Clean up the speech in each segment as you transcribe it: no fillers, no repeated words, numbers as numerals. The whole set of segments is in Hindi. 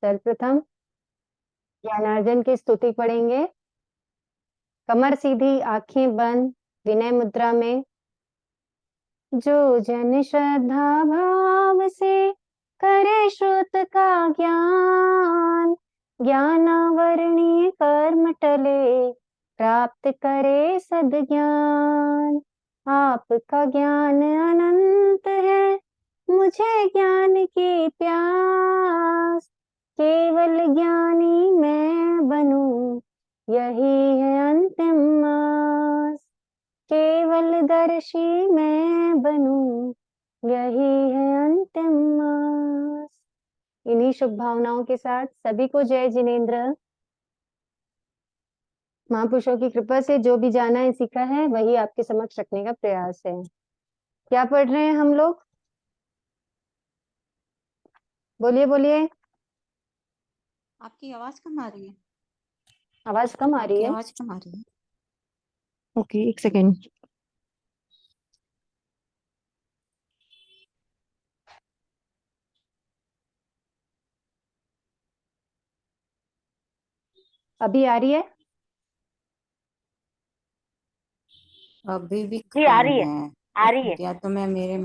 सर्वप्रथम ज्ञानार्जन की स्तुति पढ़ेंगे। कमर सीधी, आंखें बंद, विनय मुद्रा में। जो जन श्रद्धा भाव से करे श्रुत का ज्ञान, ज्ञानावरणीय कर्म टले, प्राप्त करे सद्ज्ञान। आपका ज्ञान अनंत है, मुझे ज्ञान की प्यास, केवल ज्ञानी मैं बनूं, यही है अंतिम आस। केवल दर्शी मैं बनूं, यही है अंतिम आस। इन्हीं शुभ भावनाओं के साथ सभी को जय जिनेंद्र। महापुरुषों की कृपा से जो भी जाना है सीखा है वही आपके समक्ष रखने का प्रयास है। क्या पढ़ रहे हैं हम लोग? बोलिए बोलिए। आपकी आवाज कम आ रही है। आवाज कम आ रही आपकी है? आवाज कम आ रही है। ओके, एक सेकेंड। अभी आ रही है? अभी भी जी आ कम रही है, है। आ रही है, या तो मैं मेरे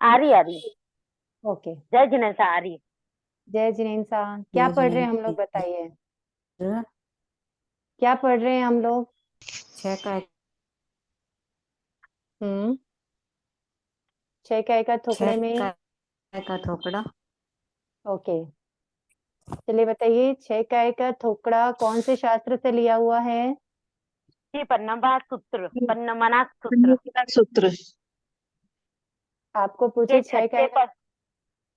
आ रही है। ओके, जय जिनेंद्र आ रही है। जय जिनेंद्र साहब। क्या पढ़ रहे हैं हम लोग, बताइए क्या पढ़ रहे हैं हम लोग? 6 का 6 का एका थोकड़े में। थोकड़ा। ओके, चलिए बताइए 6 का एका थोकड़ा कौन से शास्त्र से लिया हुआ है? जी पन्नबा सूत्र, पन्नमना सूत्र सूत्र। आपको पूछे के 6 का छठे एका, पद,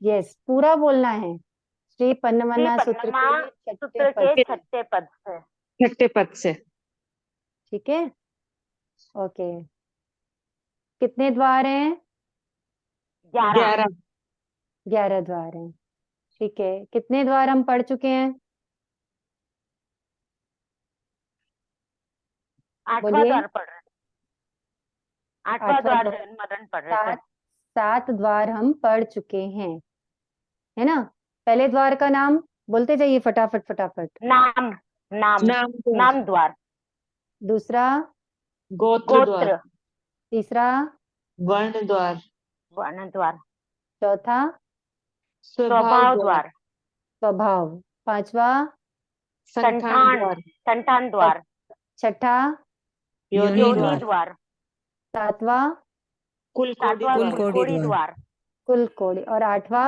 यस पूरा बोलना है। श्री श्री पन्नमना सूत्र पन्नमा के छठे सूत्र पद के से। छठे पद से। छठे पद से। ठीक है, ओके। कितने द्वार हैं? 11। 11। 11 द्वार हैं। ठीक है, कितने द्वार हम पढ़ चुके हैं? 8वां बोलिए। द्वार पढ़ रहे हैं, 8वां 8वां द्वार द्वार। जन्म मरण पढ़ रहे थे। 7 द्वार हम पढ़ चुके हैं, है ना? पहले द्वार का नाम बोलते जाइए फटाफट फटाफट। नाम, नाम, नाम द्वार। नाम द्वार। दूसरा गोत्र द्वार। गोत्र, तीसरा वर्ण द्वार। वर्ण द्वार। चौथा स्वभाव स्वभाव द्वार। द्वार। स्वभाव। पांचवा संठान संठान, द्वार। संठान द्वार। छठा योनि योनि द्वार। द्वार। सातवां कुल कोटि सातवां द्वार। कुलकोड़ी द्वार। कुल कोड़ी। और आठवां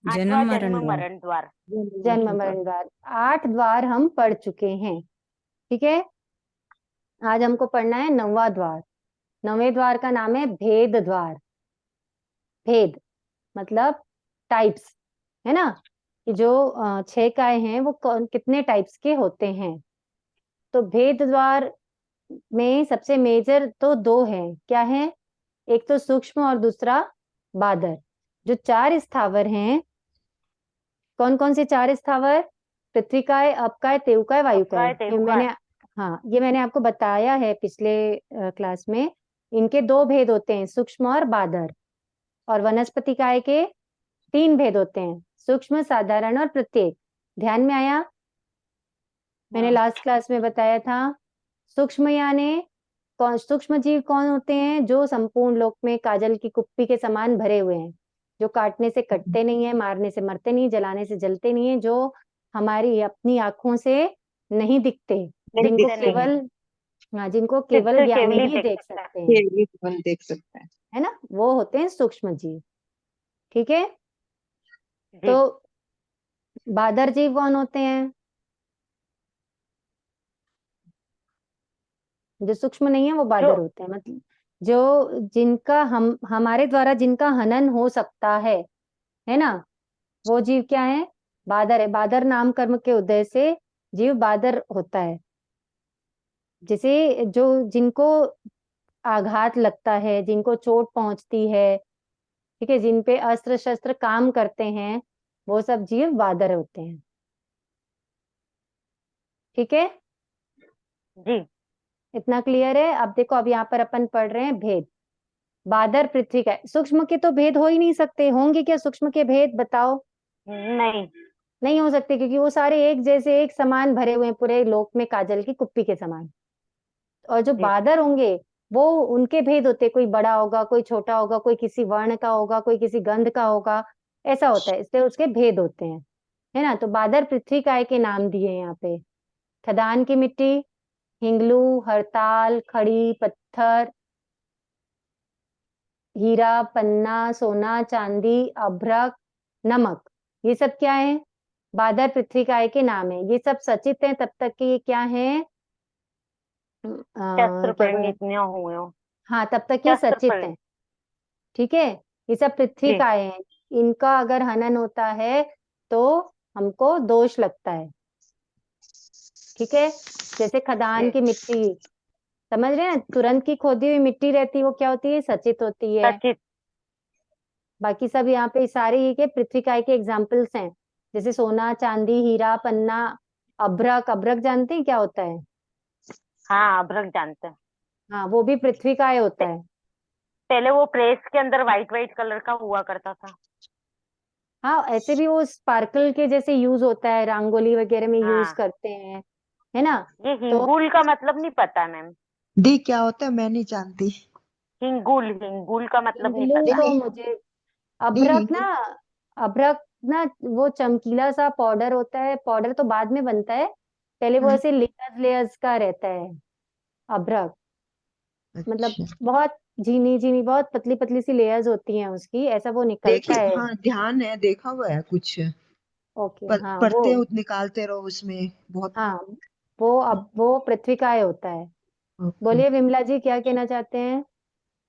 आठवां जन्म मरण द्वार। जन्म मरण द्वार। 8 द्वार हम पढ़ चुके हैं। ठीक है, आज हमको पढ़ना है 9वां द्वार। 9वें द्वार का नाम है भेद द्वार। भेद मतलब टाइप्स, है ना? कि जो 6 काय हैं वो कौन कितने टाइप्स के होते हैं। तो भेद द्वार में सबसे मेजर तो 2 हैं। क्या है? एक तो सूक्ष्म और दूसरा बादर। जो 4 स्थावर हैं, कौन कौन से 4 स्थावर? पृथ्वीकाय, अपकाय, तेवकाय, वायुकाय। अपकाय, ये तेवकाय। मैंने आपको बताया है पिछले क्लास में। इनके 2 भेद होते हैं, सूक्ष्म और बादर। और वनस्पति काय के 3 भेद होते हैं, सूक्ष्म, साधारण और प्रत्येक। ध्यान में आया? मैंने लास्ट क्लास में बताया था। सूक्ष्म यानी कौन? सूक्ष्म जीव कौन होते हैं? जो संपूर्ण लोक में काजल की कुप्पी के समान भरे हुए हैं, जो काटने से कटते नहीं है, मारने से मरते नहीं, जलाने से जलते नहीं है, जो हमारी अपनी आंखों से नहीं दिखते, जिनको केवल जिनको केवल ज्ञानी ही देख सकते हैं, ये केवल देख सकता है ना? वो होते हैं सूक्ष्म जीव। ठीक है, तो बादर जीव कौन होते हैं? जो सूक्ष्म नहीं है वो बादर होते हैं। मतलब जो जिनका हमारे द्वारा जिनका हनन हो सकता है ना? वो जीव क्या है? बादर है। बादर नाम कर्म के उदय से जीव बादर होता है। जैसे जो जिनको आघात लगता है, जिनको चोट पहुंचती है, ठीक है, जिन पे अस्त्र शस्त्र काम करते हैं, वो सब जीव बादर होते हैं। ठीक है जी, इतना क्लियर है? अब देखो, अब यहाँ पर अपन पढ़ रहे हैं भेद। बादर पृथ्वी का है। सूक्ष्म के तो भेद हो ही नहीं सकते, होंगे क्या सूक्ष्म के भेद, बताओ? नहीं। नहीं हो सकते, क्योंकि वो सारे एक जैसे एक समान भरे हुए हैं पूरे लोक में काजल की कुप्पी के समान। और जो जी। बादर होंगे वो उनके भेद होते हैं, कोई बड़ा होगा, कोई छोटा होगा, कोई किसी वर्ण का होगा, कोई किसी गंध का होगा, ऐसा होता है, इसलिए उसके भेद होते हैं, है ना। तो बादर पृथ्वी काय के नाम दिए हैं यहाँ पे। खदान की मिट्टी, हिंगलू, हरताल, खड़ी, पत्थर, हीरा, पन्ना, सोना, चांदी, अभ्रक, नमक, ये सब क्या है? बादर पृथ्वी काय के नाम है। ये सब सचित हैं तब तक कि ये क्या है, शस्त्र क्या बोले, परिणित न हुए हो। हाँ तब तक ये शस्त्र सचित परिणित। हैं, ठीक है। ये सब पृथ्वी जी। काय हैं, इनका अगर हनन होता है तो हमको दोष लगता है, ठीक है। जैसे खदान की मिट्टी, समझ रहे हैं, तुरंत की खोदी हुई मिट्टी रहती है वो क्या होती है, सचित होती है। सचित। बाकी सब यहाँ पे सारे ये के पृथ्वी काय के एग्जाम्पल्स हैं, जैसे सोना, चांदी, हीरा, पन्ना, अभ्रक। अभ्रक जानते हैं क्या होता है? हाँ, अभ्रक जानते हैं। हाँ, वो भी पृथ्वी काय होता है। पहले वो प्रेस के अंदर व्हाइट व्हाइट कलर का हुआ करता था। हाँ, ऐसे भी वो स्पार्कल के जैसे यूज होता है, रंगोली वगैरह में यूज हाँ, करते हैं, है ना। ये तो हिंगुल का मतलब नहीं पता मैम। दी क्या होता है मैं नहीं जानती। हिंगुल, हिंगुल का मतलब नहीं हिंगलू पता। तो दी मुझे, दी अभ्रक हिंगू ना, अभ्रक ना वो चमकीला सा पाउडर होता है, पाउडर तो बाद में बनता है, पहले वो ऐसे लेयर्स लेयर्स का रहता है अभ्रक। मतलब अच्छा बहुत झीनी झीनी, बहुत पतली पतली सी लेयर्स होती हैं उसकी, ऐसा वो निकलता देखिए है। हाँ ध्यान है देखा हुआ है कुछ ओके, हाँ वो, पढ़ते हो निकालते रहो उसमें बहुत। हाँ वो, अब वो पृथ्वी काय होता है। ओके बोलिए विमला जी, क्या कहना चाहते हैं?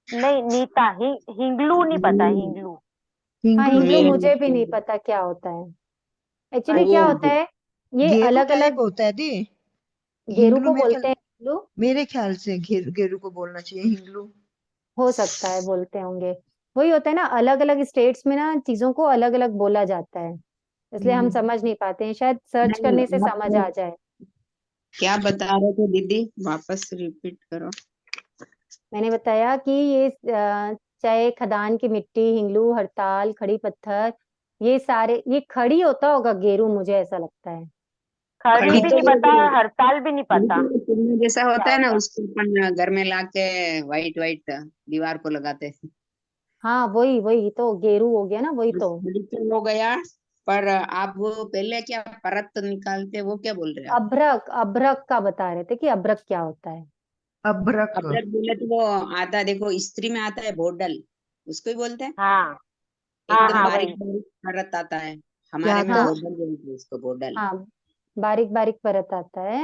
नहीं, नीता हिंगलू नहीं पता, हिंगलू। हाँ, हिंगू हिंगलू तो मुझे भी नहीं पता क्या होता है, एक्चुअली वो क्या होता है, ये गेरू अलग टाइप अलग। होता है दी। गेरू हिंगलू को मेरे बोलते ख्याल हैं हिंगलू, मेरे ख्याल से गेरू को बोलना चाहिए हिंगलू। हो सकता है बोलते होंगे। वही होता है ना, अलग अलग स्टेट्स में ना चीजों को अलग अलग बोला जाता है, इसलिए हम समझ नहीं पाते हैं, शायद सर्च नहीं करने से आप समझ आ जाए। क्या बता रहे थे दीदी, वापस रिपीट करो। मैंने बताया कि ये चाहे खदान की मिट्टी, हिंगलू, हड़ताल, खड़ी पत्थर, ये सारे, ये खड़ी होता होगा गेरू, मुझे ऐसा लगता है। खड़ी खड़ी भी तो नहीं पता, हड़ताल भी नहीं पता बिल्कुल चूल्हे जैसा होता क्या है ना, होता है। उसको अपन घर में लाके व्हाइट व्हाइट दीवार को लगाते हैं। हाँ वही वही तो गेरू हो गया ना, वही तो। खड़ी तो हो गया, पर आप वो पहले क्या परत निकालते, वो क्या बोल रहे हैं आप? अभ्रक, अभ्रक का बता रहे थे कि अभ्रक क्या होता है। अभ्रक अदरक बोले तो वो आता, देखो स्त्री में आता है बोडल, उसको ही बोलते हैं। हाँ हाँ एकदम हाँ, बारीक वही। बारीक परत आता है, क्या हमारे में आता है? हाँ बोडल बोलते हैं उसको, बोडल। हाँ, बारीक बारीक परत आता है,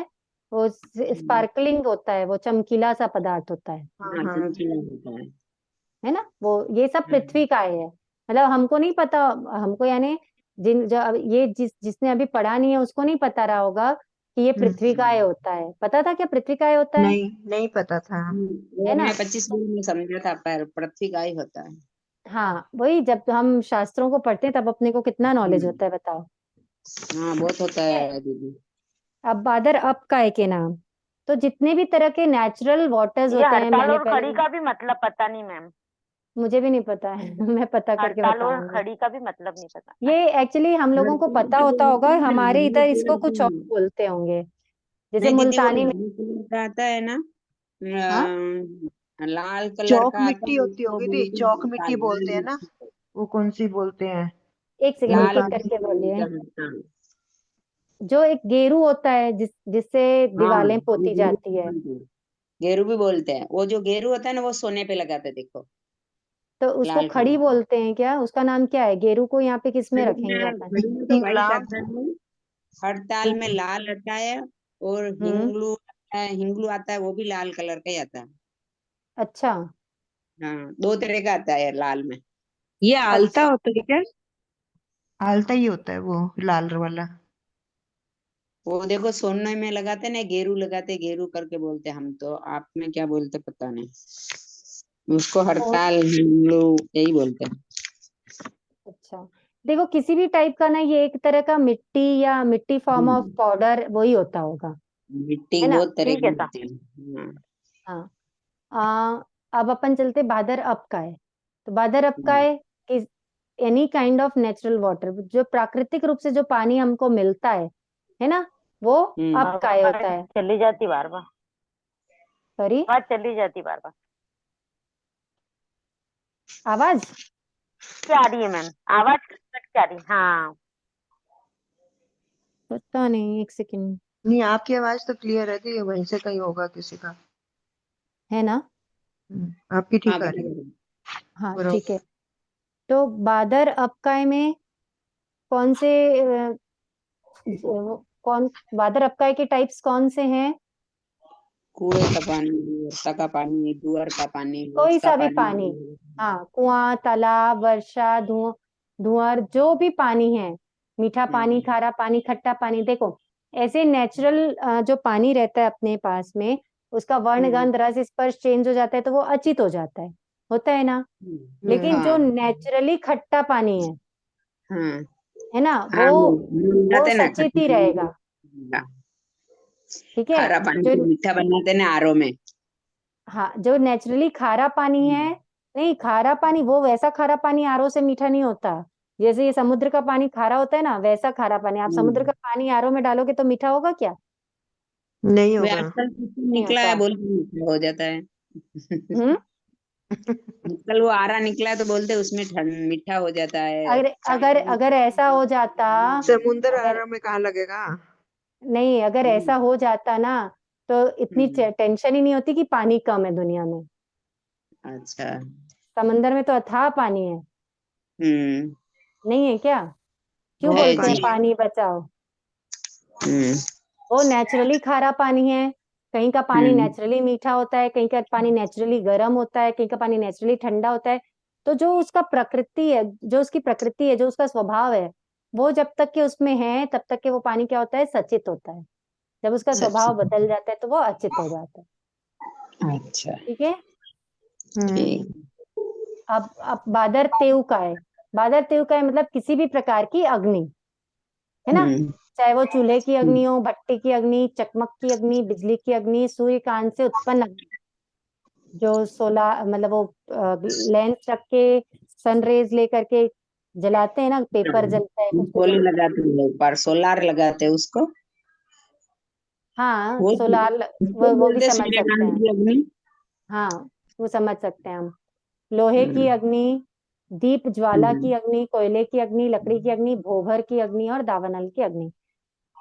वो हम्म, स्पार्कलिंग होता है, वो चमकीला सा पदार्थ होता हाँ हाँ हाँ चमकीला होता है। है ना। वो ये सब हम्म, पृथ्वी का है, मतलब हमको नहीं पता, हमको यानी जिन जो अब ये जिसने अभी पढ़ा नहीं है उसको नहीं पता रहा होगा कि ये पृथ्वी का हम्म, होता है। पता था क्या पृथ्वी का होता है? नहीं नहीं पता था। वो है ना। मैं 25 दिन में समझा था, पर पृथ्वी का ही होता है। हाँ वही, जब हम शास्त्रों को पढ़ते हैं तब अपने को कितना नॉलेज हम्म, होता है, बताओ। हाँ बहुत होता ठीक है। है दीदी। अब बादर अब काय के नाम, तो जितने भी तरह के नेचुरल वाटर्स ये होते हैं, हड़ताल मैंने और पहले, खड़ी का भी मतलब पता नहीं मैम। मुझे भी नहीं पता है मैं पता करके हड़ताल और बताऊंगी। खड़ी का भी मतलब नहीं पता। ये एक्चुअली हम लोगों को पता होता होगा, हमारे इधर इसको कुछ और बोलते होंगे, जैसे नहीं दीदी, वो मुल्तानी में। ब्लू कलर का आता है ना, हाँ, लाल कलर चौक का आता मिट्टी है, होती उसको होगी दी, बोलते चौक हैं मिट्टी हड़ताल, लाल बोलते हैं ना। मिट्टी। वो कौन सी बोलते हैं? एक सेकंड, एक लाल एक मुल्तानी। करके मिट्टी बोलते बोलिए। हैं हड़ताल। जो एक गेरू होता है जिससे हाँ, दीवारें ये पोती गेरू जाती भी है, बोलते हैं, गेरू भी बोलते हैं। वो जो गेरू होता है ना, वो सोने पे लगाते हैं, देखो, तो उसको लाल खड़ी कलर। बोलते हैं क्या? उसका नाम क्या है? गेरू को यहाँ पे किस में रखेंगे अपन? खड़ी में तो व्हाइट हिंगलाम। आता है, हड़ताल में हिंग- लाल आता है, और हम्म, हिंगलू आता है, हिंगलू आता है, वो भी लाल कलर का ही आता है। अच्छा हाँ, दो तरह का आता है लाल में। ये आलता अच्छा। होता है क्या? आलता ही होता है वो लाल वाला। वो देखो सोने में लगाते ना, गेरू लगाते, गेरू करके बोलते हम तो, आप में क्या बोलते पता नहीं। उसको और हड़ताल हम लोग यही बोलते हैं। अच्छा, देखो किसी भी टाइप का ना, ये एक तरह का मिट्टी या मिट्टी फॉर्म ऑफ हम्म, पाउडर वही होता होगा, मिट्टी है ना। बहुत तरह ठीक है की सर। होती है। हाँ। हाँ, अब अपन चलते भादर अब का है। तो भादर अब का है is any kind of natural water, जो प्राकृतिक रूप से जो पानी हमको मिलता है ना, वो अब का होता है। चली जाती बार बार, सॉरी, आवाज चली जाती बार बार। आवाज क्या रही है मैम, आवाज क्या रही? हाँ पता नहीं, एक सेकंड। नहीं, आपकी आवाज तो क्लियर है, थी वहीं से कहीं होगा किसी का। है ना? आपकी हाँ ठीक आ रही है। बराबर। हाँ बराबर। ठीक है। तो भादर अब का में कौन से कौन भादर अब का के टाइप्स कौन से हैं? कुएं का पानी, वर्षा का पानी, दुआर का पानी, कोई बारिश का सा भी पानी। पानी, हाँ, कुआं, तालाब, वर्षा, धुआर, जो भी पानी है, मीठा पानी, खारा पानी, खट्टा पानी, देखो ऐसे नेचुरल जो पानी रहता है अपने पास में, उसका वर्ण गंध रस स्पर्श चेंज हो जाता है तो वो अचित हो जाता है, होता है ना। लेकिन जो हाँ नेचुरली खट्टा पानी हाँ है ना, हाँ, वो बनाते ना सचेत ही रहेगा। ठीक है। खारा पानी जो को मीठा बनाते ना आरो में। हाँ, जो नेचुरली खारा पानी है, नहीं खारा पानी वो वैसा खारा पानी आरओ से मीठा नहीं होता। जैसे ये समुद्र का पानी खारा होता है ना, वैसा खारा पानी आप समुद्र का पानी आरओ में डालोगे तो मीठा होगा क्या? नहीं वे होगा। आजकल कुछ नहीं निकला है, होता। बोल के मीठा हो जाता है। हम्म। आजकल वो आरा निकला है तो बोलते हैं उसमें मीठा हो जाता है। अगर अगर अगर ऐसा हो जाता, समुंदर अगर आरा में कहाँ लगेगा? नहीं, अगर ऐसा हो जाता ना, तो इतनी हम्म, टेंशन ही नहीं होती कि पानी कम है दुनिया में। अच्छा। समंदर में तो अथाह पानी है, हम्म। नहीं है क्या? क्यों बहुत है बोलते हैं जी। पानी है। पानी बचाओ? हम्म वो नेचुरली खारा पानी है। कहीं का पानी हम्म नेचुरली मीठा होता है, कहीं का पानी नेचुरली गर्म होता है, कहीं का पानी नेचुरली ठंडा होता है। तो जो उसका प्रकृति है, जो उसकी प्रकृति है, जो उसका स्वभाव है, वो जब तक के उसमें है तब तक के वो पानी क्या होता है, सचित होता है। जब उसका स्वभाव बदल जाता है तो वो अचित हो जाता है। अच्छा ठीक है। ठीक। अब बादर तेव का है। बादर तेव का है मतलब किसी भी प्रकार की अग्नि, है ना, हम्म चाहे वो चूल्हे की अग्नि हो, भट्टी की अग्नि, चकमक की अग्नि, बिजली की अग्नि, सूर्यकांत से उत्पन्न अग्नि, जो सोलर मतलब वो लेंस रख के सन रेज लेकर के जलाते हैं ना, पेपर जलता है, कुछ कुछ कोले जलता है। लगाते हैं ऊपर, सोलार लगाते हैं उसको। हाँ, वो सोलार, उसको वो भी बोलते हैं समझ सकते सूर्यकांत हैं। की अग्नि। हाँ, वो समझ सकते हैं हम। लोहे की हम्म अग्नि, दीप ज्वाला हम्म, की अग्नि, कोयले की अग्नि, लकड़ी की अग्नि, भोभर की अग्नि और दावानल की अग्नि,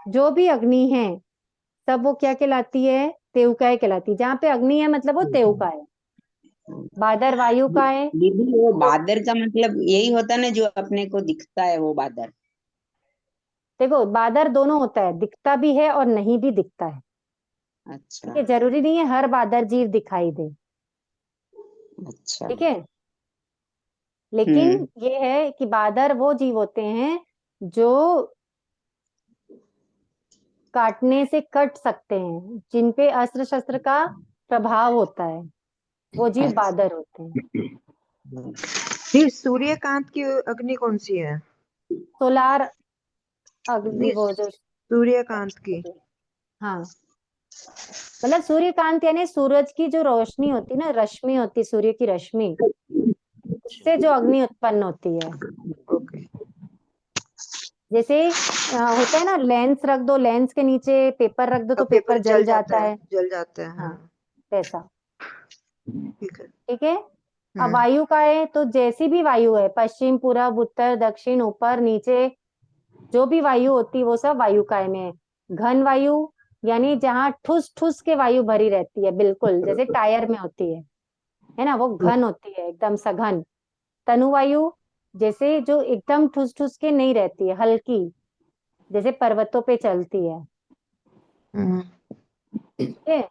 जो भी अग्नि है सब वो क्या कहलाती है, तेवकाय कहलाती है। जहाँ पे अग्नि है मतलब वो तेवका है। बादर वायु का है। दीदी वो बादर का मतलब यही होता ना जो अपने को दिखता है वो बादर। देखो बादर दोनों होता है, दिखता भी है और नहीं भी दिखता है। अच्छा ठीक है, जरूरी नहीं है हर बादर जीव दिखाई दे। अच्छा। ठीक है, लेकिन हम्म ये है कि बादर वो जीव होते हैं जो काटने से कट सकते हैं, जिनपे अस्त्र शस्त्र का प्रभाव होता है, वो जीव अच्छा। बादर होते हैं। ये सूर्यकांत की अग्नि कौन सी है? सोलार अग्नि, नहीं, वो जो, सूर्यकांत की। हाँ, मतलब सूर्यकांत यानी सूरज की जो रोशनी होती है ना, रश्मि होती, सूर्य की रश्मि, उससे जो अग्नि उत्पन्न होती है। ओके। जैसे होता है ना, लेंस रख दो, लेंस के नीचे पेपर रख दो तो अब पेपर पेपर जल जाता जाता है, है। जल जाता है, हाँ, हाँ। वैसा। ठीक है। ठीक है। अब हम्म वायु का है तो जैसी भी वायु है, पश्चिम, पूरब, उत्तर, दक्षिण, ऊपर, नीचे, जो भी वायु होती है वो सब वायु काय में है। घन वायु यानी जहाँ ठुस ठुस के वायु भरी रहती है, बिल्कुल जैसे टायर में होती है ना, वो घन होती है, एकदम सघन। तनु वायु जैसे जो एकदम ठुस ठुस के नहीं रहती है, हल्की, जैसे पर्वतों पे चलती है। हम्म ठीक है।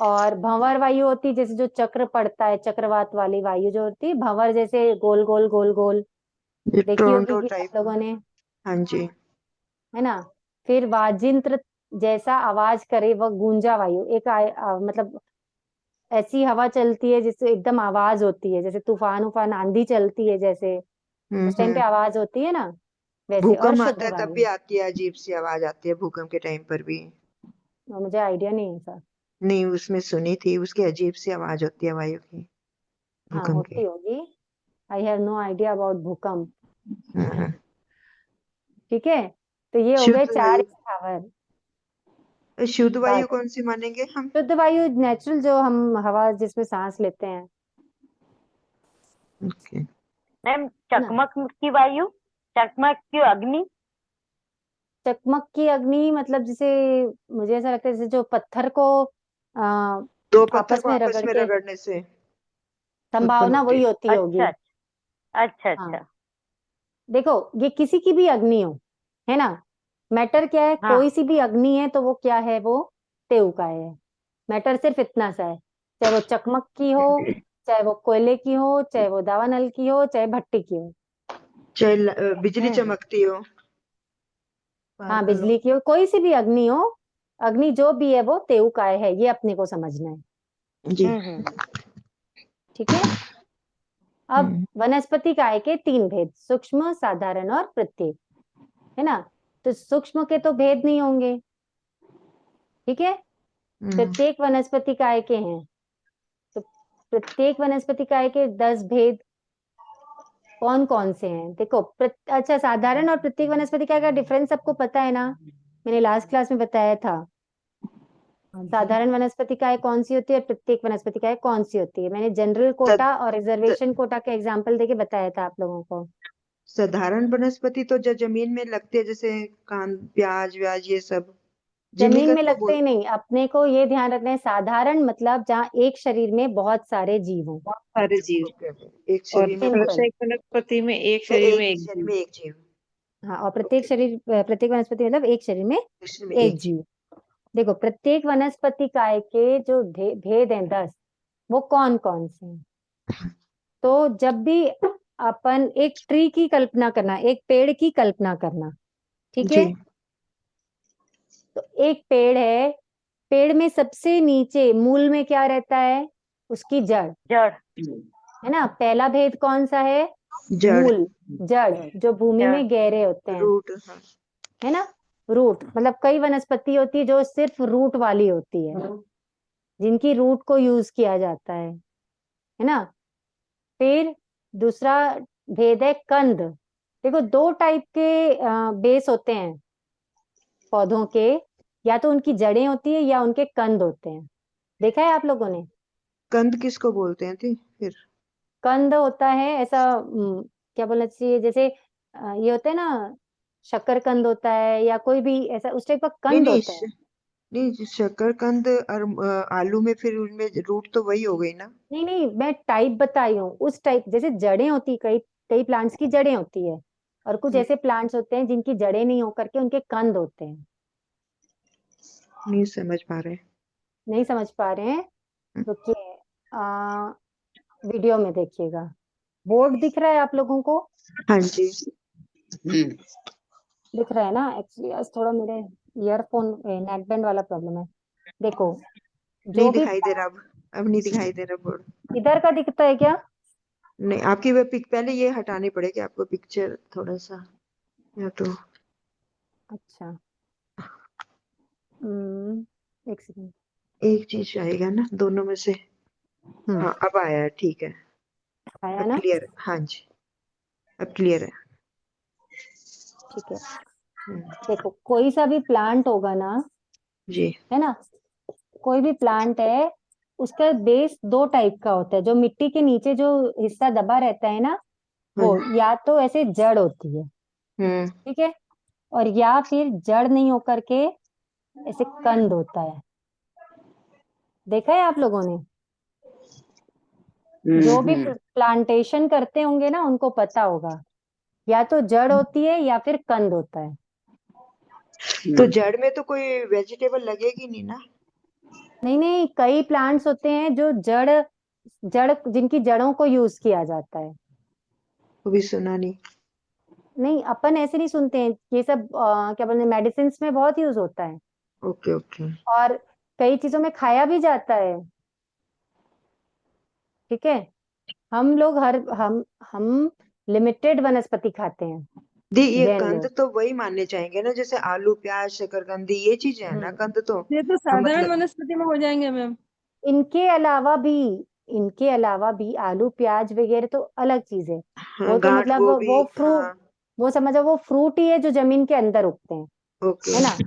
और भंवर वायु होती है जैसे जो चक्र पड़ता है, चक्रवात वाली वायु जो होती है, भंवर जैसे गोल गोल गोल गोल, ये देखी होगी टोरंटो कि टाइप। सब लोगों ने, हाँ जी। है ना। फिर वाजिंत्र जैसा आवाज करे, वह गूंजा वायु, एक मतलब ऐसी हवा चलती है जिससे एकदम आवाज होती है, जैसे तूफान उफान आंधी चलती है, जैसे उस टाइम पे हम्म। आवाज होती है ना, वैसे। और भूकंप शुद्ध आता है तब वायु, भी आती है, अजीब सी आवाज आती है भूकंप के टाइम पर भी। मुझे आइडिया नहीं है सर। नहीं, उसमें सुनी थी, उसकी अजीब सी आवाज होती है वायु की, हाँ भूकंप होती की। होगी। I have no idea about भूकंप। हाँ। ठीक है, तो ये हो गए शुद्ध 4 वायु, स्थावर। शुद्ध वायु बात कौन सी मानेंगे हम? शुद्ध वायु नेचुरल, जो हम हवा जिसमें सांस लेते हैं, ओके। मैम है ना। चकमक की वायु, चकमक की अग्नि। चकमक की अग्नि मतलब जैसे, मुझे ऐसा लगता है जैसे जो पत्थर को आ, दो पत्थर आपस को में आपस रगड़ में के, रगड़ने से उत्पन्न संभावना होती वही है। होती होगी। अच्छा अच्छा हाँ, अच्छा। देखो ये किसी की भी अग्नि हो, है ना, मैटर क्या है, हाँ कोई सी भी अग्नि है तो वो क्या है, वो तेउकाय है। मैटर सिर्फ इतना सा है, चाहे वो चकमक की हो, चाहे वो कोयले की हो, चाहे वो दावानल की हो, चाहे भट्टी की हो। चाहे बिजली है, चमकती हो, हाँ पार्कल हो। बिजली की हो, कोई सी भी अग्नि हो, अग्नि जो भी है वो तेउकाय है, ये अपने को समझना है। जी। हम्म। ठीक है। अब हम्म। वनस्पति काय के 3 भेद, सूक्ष्म, साधारण और प्रत्येक, है ना। तो सूक्ष्म के तो भेद नहीं होंगे, ठीक है। हम्म। प्रत्येक वनस्पति काय के हैं, तो प्रत्येक वनस्पति काय के 10 भेद कौन कौन से हैं, देखो अच्छा, साधारण और प्रत्येक वनस्पति काय का डिफरेंस सबको पता है ना, मैंने लास्ट क्लास में बताया था। साधारण वनस्पति काय कौन सी होती है और प्रत्येक वनस्पति काय कौन सी होती है, मैंने जनरल कोटा और रिजर्वेशन कोटा के एग्जाम्पल देके बताया था आप लोगों को। साधारण वनस्पति तो जो जमीन में लगते हैं, जैसे कान, प्याज व्याज, ये सब जमीन जिमीगत में को लगते बोल। ही नहीं, अपने को ये ध्यान रखना है, साधारण मतलब जहाँ एक शरीर में बहुत सारे जीव हों। बहुत सारे जीव। ओके ओके, एक और शरीर में बहुत सिंपल। प्रत्येक वनस्पति में एक सारे, शरीर में एक एक शरीर जीव। में एक जीव। हाँ, और ओके, प्रत्येक वनस्पति मतलब एक शरीर में एक शरीर में एक एक जीव। जीव। देखो प्रत्येक वनस्पति काय के जो भेद हैं 10, वो कौन कौन से हैं। तो जब भी अपन एक ट्री की कल्पना करना, एक पेड़ की कल्पना करना, ठीक जी। है, तो एक पेड़ है, पेड़ में सबसे नीचे मूल में क्या रहता है, उसकी जड़, जड़। है ना। पहला भेद कौन सा है, जड़, मूल, जड़ जो भूमि जड़। में गहरे होते हैं, रूट। हाँ। है ना। रूट मतलब कई वनस्पति होती है जो सिर्फ रूट वाली होती है, जिनकी रूट को यूज किया जाता है ना। फिर दूसरा भेद है कंद। देखो 2 टाइप के बेस होते हैं पौधों के, या तो उनकी जड़ें होती है या उनके कंद होते हैं, देखा है आप लोगों ने। कंद किसको बोलते हैं थी फिर? कंद होता है ऐसा, क्या बोलना चाहिए, जैसे ये होता है ना, शकरकंद होता है या कोई भी ऐसा उस टाइप का नहीं कंद नहीं होता है। नहीं, शकरकंद और आलू में फिर उनमें रूट तो वही हो गई ना। नहीं नहीं, मैं टाइप बताई हूँ, उस टाइप, जैसे जड़ें होती, कई कई प्लांट्स की जड़ें होती है, और कुछ हम्म, ऐसे प्लांट्स होते हैं जिनकी जड़ें नहीं हो करके उनके कंद होते हैं। नहीं समझ पा रहे। नहीं समझ पा रहे हैं, रुकिए, वीडियो में देखिएगा। बोर्ड दिख रहा है आप लोगों को, हाँ जी। दिख रहा है ना। एक्चुअली आज थोड़ा मेरे ईयरफोन नेकबैंड वाला प्रॉब्लम है। देखो नहीं जो भी दिखाई दे रहा अब नहीं दिखाई दे रहा बोर्ड। इधर का दिखता है क्या। नहीं, आपकी वो पिक पहले ये हटानी पड़ेगी आपको, पिक्चर थोड़ा सा, या तो अच्छा, एक सेकंड। एक चीज आएगा ना दोनों में से। हाँ, अब आया है, ठीक है। आया अब ना, क्लियर है, हाँ जी, अब क्लियर है। ठीक है। हम्म, देखो कोई सा भी प्लांट होगा ना, जी। है ना, कोई भी प्लांट है, उसका बेस 2 टाइप का होता है, जो मिट्टी के नीचे जो हिस्सा दबा रहता है ना, हाँ। वो या तो ऐसे जड़ होती है, हम्म। ठीक है, और या फिर जड़ नहीं होकर के ऐसे कंद होता है। देखा है आप लोगों ने, जो भी प्लांटेशन करते होंगे ना उनको पता होगा, या तो जड़ होती है या फिर कंद होता है। तो जड़ में तो कोई वेजिटेबल लगेगी नहीं ना? नहीं नहीं, कई प्लांट्स होते हैं जो जड़ जड़ जिनकी जड़ों को यूज किया जाता है। वो भी सुना नहीं। नहीं, अपन ऐसे नहीं सुनते हैं ये सब, क्या बोलते हैं, मेडिसिन में बहुत यूज होता है, ओके ओके। और कई चीजों में खाया भी जाता है, ठीक है। हम लोग हम लिमिटेड वनस्पति खाते हैं, दी ये जैन कंद लोग। तो वही मानने चाहेंगे ना, जैसे आलू प्याज शकरकंदी ये चीजें है ना कंद तो। ये तो हाँ, साधारण मतलब वनस्पति में हो जाएंगे मैम। इनके अलावा भी आलू प्याज वगैरह तो अलग चीज है। हाँ, वो तो गांठ मतलब गोभी, वो फ्रूट, हाँ, वो समझो वो फ्रूट ही है जो जमीन के अंदर उगते हैं, ओके। है ना।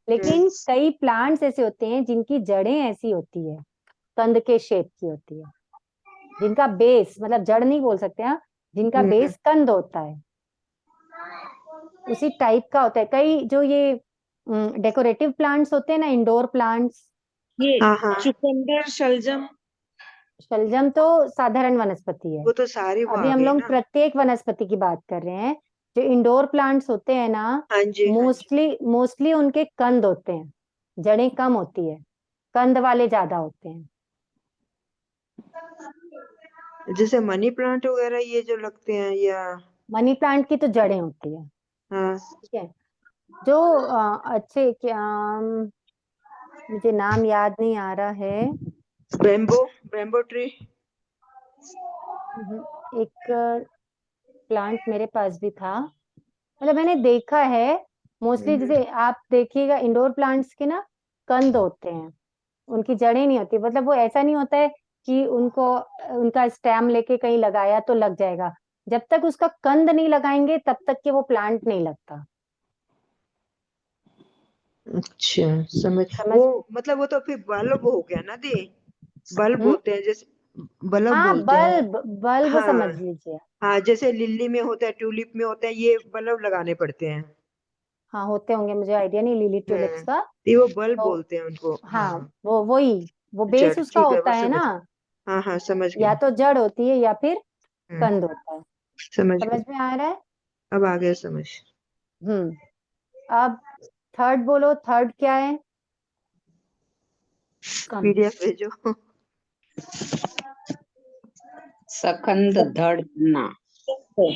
लेकिन कई प्लांट्स ऐसे होते हैं जिनकी जड़ें ऐसी होती है, कंद के शेप की होती है, जिनका बेस मतलब जड़ नहीं बोल सकते हैं, जिनका बेस कंद होता है, उसी टाइप का होता है। कई जो ये डेकोरेटिव प्लांट्स होते हैं ना, इंडोर प्लांट्स, ये हाँ हाँ, चुकंदर शलजम। शलजम तो साधारण वनस्पति है। वो तो सारी वो अभी आ हम गई लोग ना। प्रत्येक वनस्पति की बात कर रहे हैं। जो इंडोर प्लांट्स होते हैं ना, हाँ जी, हाँ जी। मोस्टली उनके कंद होते हैं, जड़ें कम होती है, कंद वाले ज्यादा होते हैं। जैसे मनी प्लांट वगैरह ये जो लगते हैं या, मनी प्लांट की तो जड़ें होती है, हाँ, ठीक है। जो अच्छे क्या मुझे नाम याद नहीं आ रहा है। Bamboo tree. एक प्लांट मेरे पास भी था, मतलब मैंने देखा है। मोस्टली जैसे आप देखिएगा इंडोर प्लांट्स के ना कंद होते हैं, उनकी जड़ें नहीं होती। मतलब वो ऐसा नहीं होता है कि उनको उनका स्टेम लेके कहीं लगाया तो लग जाएगा। जब तक उसका कंद नहीं लगाएंगे तब तक के वो प्लांट नहीं लगता। अच्छा, समझ। समझ। वो मतलब वो तो फिर बल्ब हो गया ना दी, बल्ब हम्म। होते हैं जैसे, बल्ब हाँ, बोलते हैं। बल्ब बल्ब समझ हाँ लीजिए। हाँ, जैसे लिली में होता है, ट्यूलिप में होता है, ये बल्ब लगाने पड़ते हैं। हाँ, होते होंगे, मुझे आइडिया नहीं लिली ट्यूलिप्स का। ये वो बल्ब तो बोलते हैं उनको, हाँ, हाँ। वो बेस जड़, उसका ठीक है, होता वो है ना, समझ। हाँ हाँ, समझ या गई। तो जड़ होती है या फिर हम्म, कंद होता है। समझ समझ गई। में आ रहा है। अब आ गया समझ। अब थर्ड बोलो, थर्ड क्या है। पीडीएफ भेजो। सकंद धड़ ना। धड़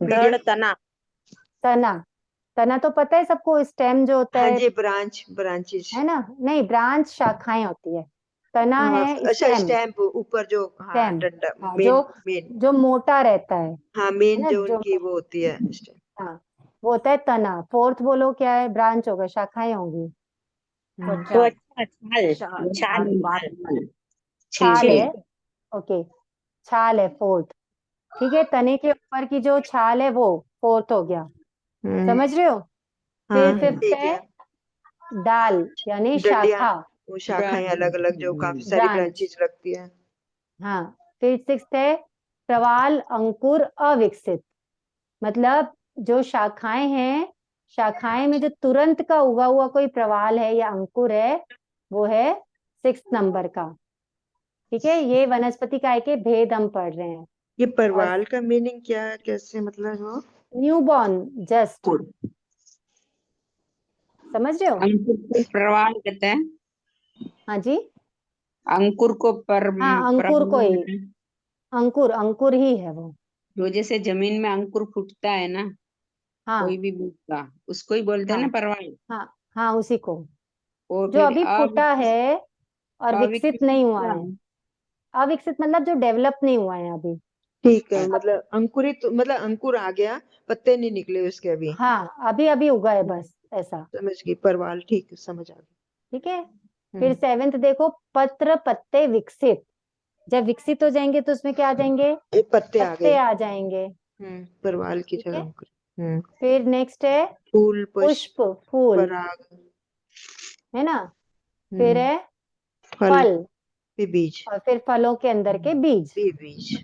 पीडीएफ। तना। तना। तना तो पता है सबको, स्टेम जो होता हाँ है जी, ब्रांचेस। है ना। नहीं, ब्रांच शाखाएं होती है, तना हाँ, है अच्छा, स्टेम। स्टैम्प ऊपर जो, हाँ, स्टेम, डंडा, हाँ, मेन मेन। जो मोटा रहता है हाँ, मेन ना, जो जो उनकी वो होती है स्टैम्प। हाँ, वो होता है तना। फोर्थ बोलो क्या है, ब्रांच होगा, शाखाएं होंगी। त्वचा। छाल। छाल। छाल। बाल। छाल छिलके। है, ओके, छाल है फोर्थ। ठीक है, तने के ऊपर की जो छाल है वो फोर्थ हो गया। समझ रहे हो। फिर हाँ, फिफ्थ ठीक है है। डाल यानी डंडियाँ, शाखा, वो शाखाएं अलग अलग जो काफी सारी ब्रांच। ब्रांचेस रखती है। हाँ, फिर सिक्स्थ है प्रवाल अंकुर अविकसित। मतलब जो शाखाएं हैं, शाखाएं में जो तुरंत का उगा हुआ कोई प्रवाल है या अंकुर है, वो है सिक्स नंबर का। ठीक है, ये वनस्पति काय के भेद हम पढ़ रहे हैं। ये और परवाल का मीनिंग क्या है, कैसे मतलब हो? न्यूबॉर्न, जस्ट, अंकुर। समझ रहे हो। अंकुर को प्रवाल कहते हैं। हाँ जी, अंकुर को हाँ, अंकुर को प्रवाल ही, कहते हैं। अंकुर अंकुर ही है वो। जो जैसे जमीन में अंकुर फूटता है ना, कोई हाँ भी बीज का, उसको ही बोलते हैं ना हाँ परवाल। हाँ हाँ, उसी को, और जो फिर अभी फूटा है और विकसित अविकसित नहीं हुआ क्या है। है? अविकसित मतलब जो डेवलप नहीं हुआ है अभी। ठीक है, मतलब अंकुरित मतलब अंकुर आ गया, पत्ते नहीं निकले उसके अभी। हाँ, अभी अभी उगा है बस, ऐसा। समझ गई, परवाल, ठीक है, समझ आ गई। ठीक है, फिर सेवेंथ देखो पत्र पत्ते विकसित। जब विकसित हो जाएंगे तो उसमें क्या आ जाएंगे, ये पत्ते आ पत्ते गए। आ जाएंगे। परवाल की ठीक जगह है, अंकुर। फिर नेक्स्ट है फूल, पुष्प, पुष्प, फूल, पराग, है ना। फिर है फल, फल, भी बीज, और फिर फलों के अंदर के बीज। भी बीज।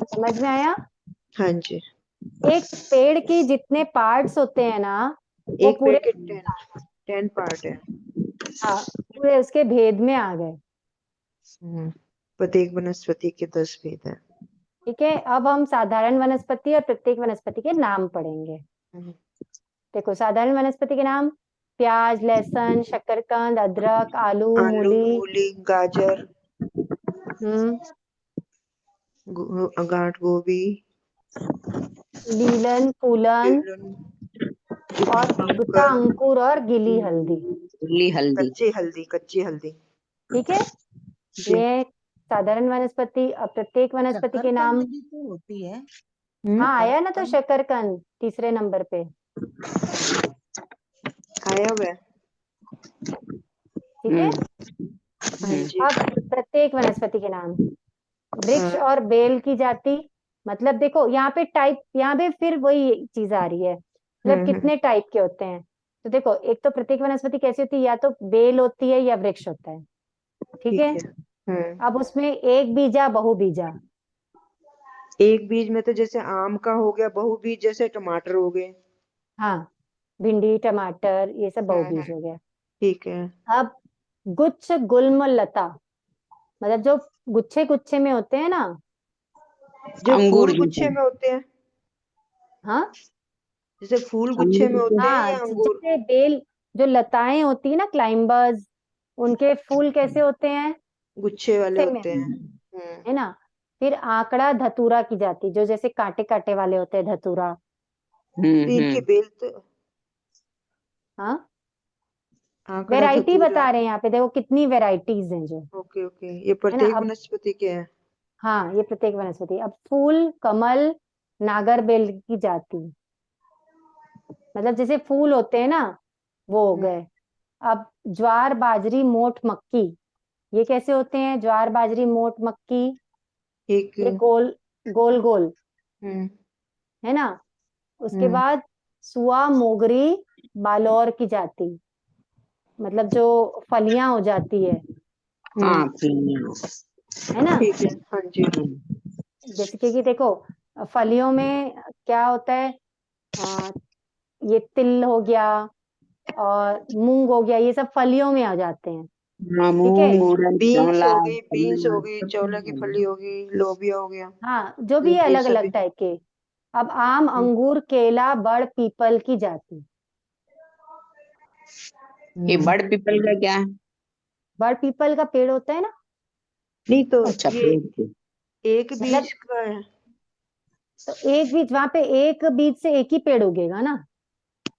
समझ में आया। हाँ जी। एक पेड़ की जितने पार्ट्स होते हैं ना, वो एक पेड़ पूरे, के 10 पार्ट है। हाँ, पूरे उसके भेद में आ गए। प्रत्येक वनस्पति के 10 भेद है। ठीक है, अब हम साधारण वनस्पति और प्रत्येक वनस्पति के नाम पढ़ेंगे। देखो, साधारण वनस्पति के नाम, प्याज, लहसुन, शकरकंद, अदरक, आलू, आलू, मूली, मूली, गाजर, हम्म, गांठ गोभी, लीलन, फूलन, बेलन, और उगता अंकुर, अंकुर और गीली हल्दी। ली हल्दी। कच्ची हल्दी। ठीक है, जी। ये साधारण वनस्पति और प्रत्येक वनस्पति के नाम। तो होती है। हाँ आया ना, तो शकरकंद तीसरे नंबर पे। आया हुआ है। ठीक है। हाँ जी। अब प्रत्येक वनस्पति के नाम। वृक्ष हाँ। और बेल की जाति, मतलब देखो यहाँ पे टाइप, यहाँ पे फिर वही चीज आ रही है, मतलब कितने टाइप के होते हैं। तो देखो, एक तो प्रत्येक वनस्पति कैसी होती है, या तो बेल होती है या वृक्ष होता है। ठीक है। अब उसमें एक बीजा बहुबीजा। एक बीज में तो जैसे आम का हो गया, बहुबीज जैसे टमाटर हो गए। हाँ, भिंडी टमाटर ये सब बहुबीज हो गया। ठीक है। अब गुच्छ गुल्म लता, मतलब जो गुच्छे गुच्छे में होते हैं ना। जो अंगूर फूल गुच्छे जैसे। में होते हैं, हाँ जैसे फूल गुच्छे में अंगूर होते हैं हाँ, या अंगूर? जैसे बेल, जो लताएं होती है ना क्लाइंबर्स, उनके फूल कैसे होते हैं, गुच्छे वाले गुच्छे में होते हैं। है ना। फिर आंकड़ा धतूरा की जाती, जो जैसे कांटे कांटे वाले होते हैं, धतूरा। तो इनकी बेल तो हाँ, आंकड़ा वैरायटी धतूरा। बता रहे हैं यहाँ पे, देखो कितनी वैरायटीज हैं जो, ओके ओके, ये है ना। प्रत्येक अब वनस्पति के हैं। हाँ, ये प्रत्येक वनस्पति। अब फूल कमल नागर बेल की जाति, मतलब जैसे फूल होते हैं ना, वो हो गए। अब ज्वार बाजरी मोठ मक्की, ये कैसे होते हैं, ज्वार बाजरी मोठ मक्की, एक। ये गोल गोल गोल, हम्म है ना। उसके बाद सुआ मोगरी बालोर की जाति, मतलब जो फलियां हो जाती है हाँ प्रिया। ना। ठीक है। हाँ जी। जैसे कि देखो, फलियों में क्या होता है, आ, ये तिल हो गया और मूंग हो गया, ये सब फलियों में आ जाते हैं। हाँ, ठीक है। मूंग उड़द बीन्स चौला हो गई, बीन्स हो चना गई, सब चौला की कुछ फली हो गई, लोबिया हो गया। हाँ, जो भी है ये अलग सभी। अलग टाइप के। अब आम अंगूर केला बड़ पीपल की जाति। ये बड़ पीपल का क्या है? बड़ पीपल का पेड़ होता है ना, नहीं तो अच्छा, ये पेड़ के। एक मतलब बीज का है। तो एक बीज, वहां पे एक बीज से एक ही पेड़ उगेगा ना।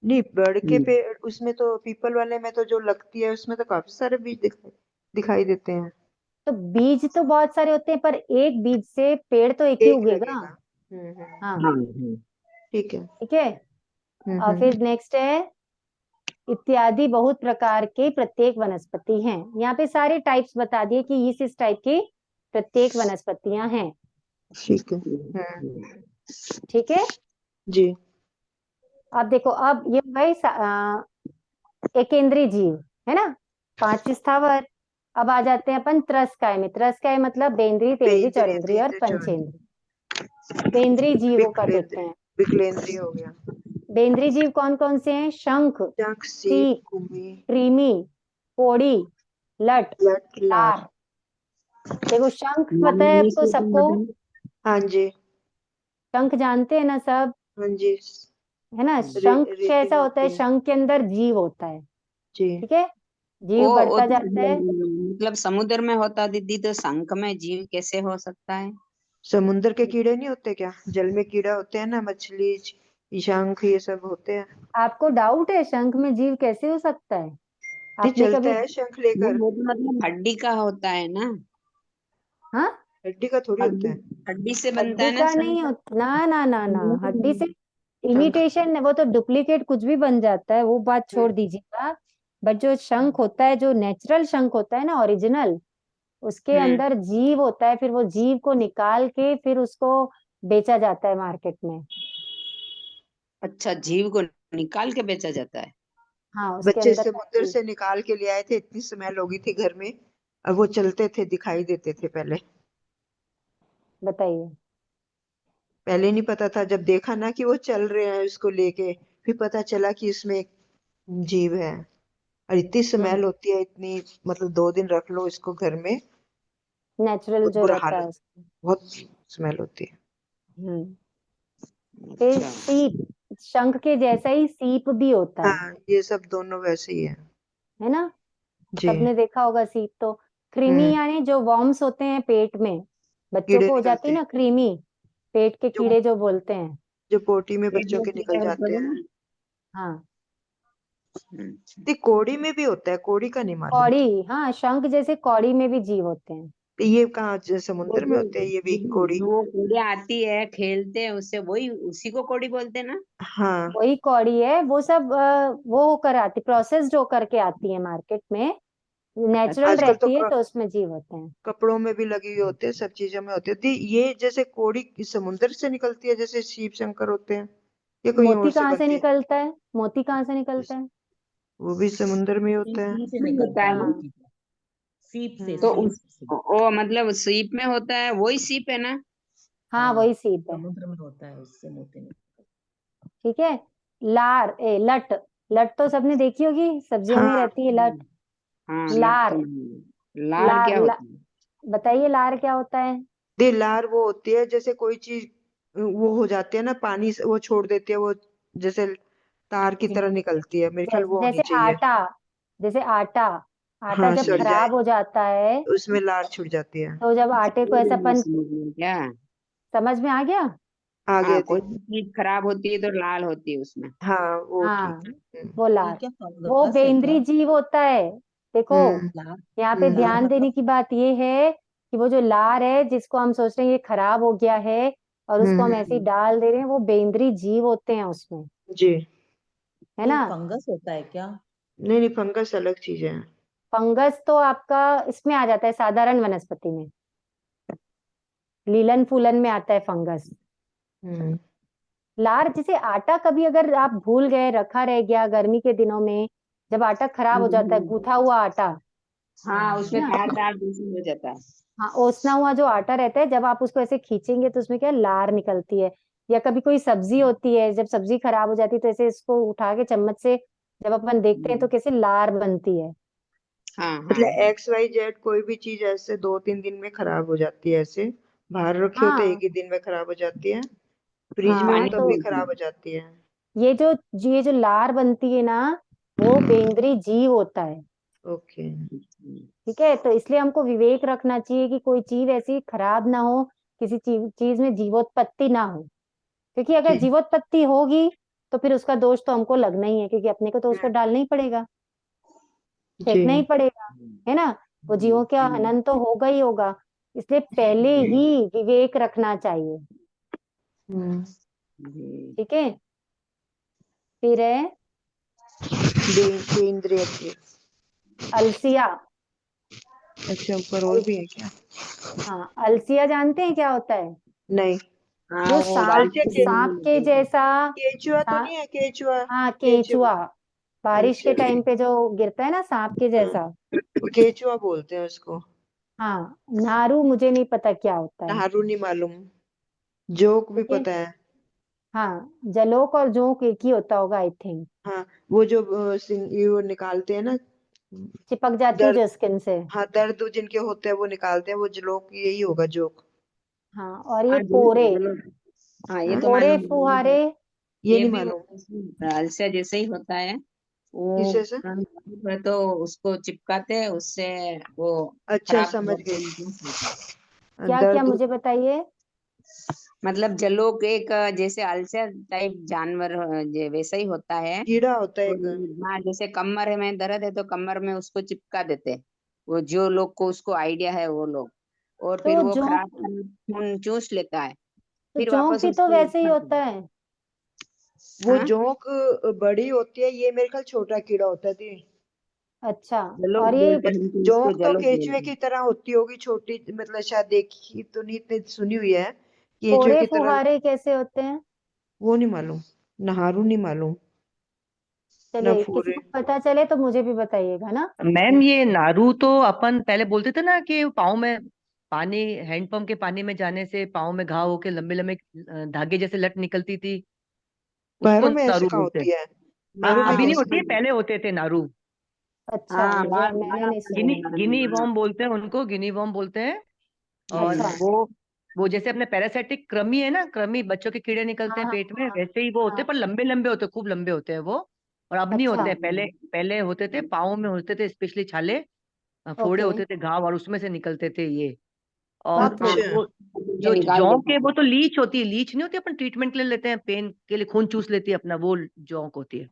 नहीं, बड़ के हम्म, पेड़ उसमें तो, पीपल वाले में तो जो लगती है उसमें तो काफी सारे बीज दिखाई देते हैं। तो बीज तो बहुत सारे होते हैं, पर एक बीज से पेड़ तो एक ही एक उगेगा। लगेगा। हाँ, हाँ ठीक है। ठीक है। और हम्म। फिर नेक्स्ट है इत्यादि बहुत प्रकार के प्रत्येक वनस्पति हैं। यहाँ पे सारे टाइप्स बता दिए कि इस टाइप की प्रत्येक वनस्पतियां हैं। ठीक है। ठीक है। जी। अब देखो, अब ये भाई एकेंद्रीय जीव, है ना, 5 स्थावर। अब आ जाते हैं अपन त्रस्काय में। त्रस्काय मतलब बेंद्रीय तेंद्रीय पेंद्रीय चौरेंद्रीय और तेंद्रीय चौन। पंचेंद्रीय। बेंद्रीय जीवों का देखते विकलेंद्रीय। हैं। विकलेंद्रीय हो गया। बेंद्रीय जीव कौन कौन से हैं, शंख, चक, सीप, सीप, कुमी, कृमि, कोड़ी, लट, लट, लार। तार। देखो शंख पता है नामिनी आपको से सबको, हाँ जी। शंख जानते हैं ना सब, हाँ जी। है ना। शंख रेटिंग कैसा होता है, होती है। शंख के अंदर जीव होता है। जी। ठीक है, जीव वो बढ़ता तो जाता है। मतलब समुद्र में होता दीदी, तो शंख में जीव कैसे हो सकता है? समुद्र के कीड़े नहीं होते क्या, जल में कीड़ा होते हैं ना, मछली, शंख, ये सब होते हैं। आपको डाउट है शंख में जीव कैसे हो सकता है, नहीं, आपने चलता कभी। है शंख लेकर। वो तो मतलब हड्डी का होता है ना। हाँ, हड्डी का थोड़ी होता हड्डी, है। हड्डी से बनता हड्डी है ना का नहीं शंख। होता, ना ना ना ना, हड्डी से शंख। इमिटेशन, वो तो डुप्लीकेट कुछ भी बन जाता है, वो बात छोड़ दीजिएगा। बट जो शंख होता है, जो नेचुरल शंख होता है ना, ओरिजिनल, उसके हम्म। अंदर जीव होता है। फिर वो जीव को निकाल के फिर उसको बेचा जाता है मार्केट में। अच्छा, जीव को निकाल के बेचा जाता है। हाँ, उसके बच्चे अंदर का समुद्र जीव। से निकाल के ले आए थे, इतनी स्मेल हो गई थी घर में। अब वो चलते थे, दिखाई देते थे पहले। बताइए। पहले नहीं पता था, जब देखा ना कि वो चल रहे हैं उसको लेके, फिर पता चला कि इसमें एक जीव है। और इतनी स्मेल होती है, इतनी, मतलब 2 दिन रख लो इसको घर में, नेचुरल बहुत जो बुरा रहता हाल है होता है, बहुत स्मेल होती है। हम्म। फिर अच्छा। सीप, शंख के जैसा ही सीप भी होता हाँ, ये सब दोनों वैसे ही है ना। जी। सबने देखा होगा सीप तो। कृमि हम्म। यानी जो वॉर्म्स होते हैं पेट में, बच्चों कीड़े को हो जाती निकलते है हैं, ना कृमि, पेट के जो कीड़े जो बोलते हैं। जो पोटी में पेट बच्चों में के निकल कीड़ा होता जाते है हैं। ना। हाँ, तो कोड़ी में भी होता है, कोड़ी का नहीं मालूम था। कौड़ी, हाँ, शंख जैसे कौड़ी में भी जीव होते हैं। तो ये कहाँ वो समुद्र में होते हैं ये भी कोड़ी? जो कोड़िया आती है खेलते हैं उससे, वही उसी को कोड़ी बोलते हैं ना। हाँ, वही कौड़ी है, वो सब वो होकर आती, प्रोसेस्ड होकर के आती है मार्केट में, नेचुरल आजकल तो रहती है तो उसमें जीव होते हैं। कपड़ों में भी लगी हुई होती है, सब चीजों में होती है। दी ये जैसे कोड़ी समुद्र से निकलती है जैसे शिव शंकर होते हैं, ये कोई मोती और से कहाँ से बनती है? निकलता है? मोती कहाँ से निकलता है? वो भी समुद्र में होता है। सीप से में होता निकलता है है ना। हाँ मोती का। सीप से तो हम्म। सीप उस से वो मतलब सीप में होता है, वही सीप है ना। हाँ, हाँ, वही सीप है। समुद्र में होता है, उससे मोती निकलता ठीक है। लट, लट तो सबने देखी होगी, सब्जियों में हाँ, रहती है लट। हाँ लट तो लार, नहीं है। लार लार क्या ला, होती है? बताइए लार क्या होता है? दी लार वो होती है जैसे कोई चीज वो हो जाती है ना, पानी से वो छोड़ देती है, वो जैसे तार की तरह निकलती है, मेरे ख्याल वो होनी जैसे चाहिए। आटा, जैसे आटा, आटा हाँ, जब सड़ जाए खराब हो जाता है, उसमें लार छूट जाती है। तो जब आटे को वो नहीं ऐसापन, समझ में क्या। समझ में आ गया? आ हाँ गया कोई थी। भी चीज खराब होती है तो लाल होती है उसमें। हाँ, वो ठीक हाँ, है। वो है। ये लार, क्या वो फंगस है क्या? बेंद्री जीव होता है। देखो, हम्म। लार, यहाँ पे हम्म। लार ध्यान देने मतलब की बात ये है कि वो जो लार है जिसको हम सोच रहे हैं ये खराब हो गया है और उसको हम ऐसे ही हम्म। डाल दे रहे हैं, वो बेंद्री जीव होते हैं उसमें, जी। है ये ना। फंगस होता है क्या? नहीं नहीं, फंगस अलग चीज है। फंगस तो आपका इसमें आ जाता है साधारण वनस्पति में, लीलन फूलन में आता है फंगस। हम्म। लार जैसे आटा, कभी अगर आप भूल गए, रखा रह गया गर्मी के दिनों में, जब आटा खराब हो जाता है, गूथा हुआ आटा, हाँ हाँ, है उसमें ना। तार तार जैसे हो जाता है। हाँ, ओसना हुआ जो आटा रहता है, जब आप उसको ऐसे खींचेंगे तो उसमें क्या लार निकलती है। या कभी कोई सब्जी होती है, जब सब्जी खराब हो जाती है तो ऐसे इसको उठा के चम्मच से जब अपन देखते हैं तो कैसे लार बनती है। हाँ हाँ मतलब एक्स वाई जेड कोई भी चीज ऐसे 2-3 दिन में खराब हो जाती है, ऐसे बाहर रखी हो तो एक हाँ ही दिन में खराब हो जाती है, फ्रिज में हो हाँ, पानी तब तो भी में होती खराब है। हो जाती है। ये जो लार बनती है ना, वो बेंद्री जीव होता है। ओके। ठीक है, तो इसलिए हमको विवेक रखना चाहिए कि कोई चीज ऐसी खराब ना हो, किसी चीज में जीवोत्पत्ति ना हो, क्योंकि अगर जी। जीवोत्पत्ति होगी तो फिर उसका दोष तो हमको लगना ही है, क्योंकि अपने को तो उसको हम्म। डालना ही पड़ेगा, जी। फेंकना ही पड़ेगा, है ना। वो जीवों का हनन तो होगा ही होगा, इसलिए पहले ही विवेक रखना चाहिए। हम्म। जी। ठीक है। फिर है बेंद्रिय थी। अलसिया। अच्छा, ऊपर और भी है क्या? हाँ, अलसिया जानते हैं क्या होता है? नहीं। हाँ जो वो सांप, बारिश अच्छा, के के दिनों में सांप के निकलते हैं। जैसा, केचुआ तो सा, नहीं है? केचुआ। हाँ केचुआ। केचुआ, बारिश के अच्छा। टाइम पे जो गिरता है ना सांप के हाँ, जैसा। वो केचुआ बोलते हैं उसको। हाँ, नारू मुझे नहीं पता क्या होता है। नारू नहीं मालूम, जोक भी ठीक है। पता है। हाँ, जलोक और जोंक एक ही होता होगा आई थिंक, हाँ, वो जो ये वो निकालते हैं ना, चिपक जाती है दर्द। जो स्किन से। हाँ, दर्द जिनके होते हैं वो निकालते हैं, वो जोक यही होगा, जोक। हाँ, और ये हाँ पोरे, जरूर जरूर। हाँ ये हाँ, तो पोरे मालूम है। फुहारे। ये ये नहीं भी वो मालूम। ऐसे ही होता है, अलसिया जैसे ही होता है। वो किसे से? तो उसको चिपकाते हैं, उससे वो अच्छा, खराब समझ गई। होता है। क्या क्या दर्द। मुझे बताइए। मतलब जलोग एक जैसे अलसिया टाइप जानवर वैसा ही होता है। कीड़ा होता है और एक। हाँ जैसे कमर में दर्द है तो कमर में उसको चिपका देते हैं। वो जो लोग को उसको आइडिया है वो लोग, और फिर तो वो जोंक, खराब खून चूस लेता है, तो फिर जोंक वापस भी तो उसको वैसे ही करते होता हैं। है। वो हाँ जोंक बड़ी होती है, ये मेरे ख्याल छोटा कीड़ा होता है थी। अच्छा, जलोग और ये बोलते हैं, हम तो उसको जोंक तो जलोग केचुए बोलते की हैं। तरह होती होगी, छोटी, मतलब शायद देखी तो नहीं, इतनी सुनी हुई है, केचुए पोरे की तरह। फुहारे कैसे होते हैं? वो नहीं मालूम। नहारू नहीं मालूम। न चलिए, किसी फूरे। को पता चले तो मुझे भी बताइएगा ना। मैम ये नारू तो अपन पहले बोलते थे ना कि पाँव में पानी, हैंडपंप के पानी में जाने से पाँव में घाव होके लंबे लंबे धागे जैसे लट निकलती थी, उसको पैरों में ऐसे नारू कहाँ बोलते हैं। होती है? पैरों हाँ, में हाँ अभी नहीं कैसे? होती है, उसमें पहले होते थे नारू। अच्छा, हाँ मैंने नहीं गिनी सुना। गिनी वॉर्म बोलते हैं उनको, गिनी वॉर्म बोलते हैं। और अच्छा, वो जैसे अपने पैरासाइटिक कृमि है ना, कृमि बच्चों के कीड़े निकलते हाँ हैं हाँ पेट में, हाँ वैसे ही वो होते हाँ। हैं, पर लंबे लंबे होते हैं, खूब लंबे होते हैं वो। और अब नहीं अच्छा, होते हैं, पहले पहले होते थे, पाँव में होते थे स्पेशली छाले, फोड़े ओके, होते थे घाव, और उसमें से निकलते थे ये। और बाप रे। हाँ अच्छा। वो ये जो निकाल जौंक देते है हैं। वो तो लीच होती है, लीच नहीं होती, अपन ट्रीटमेंट के लिए लेते हैं, पेन के लिए खून चूस लेती है अपना, वो जौंक होती है।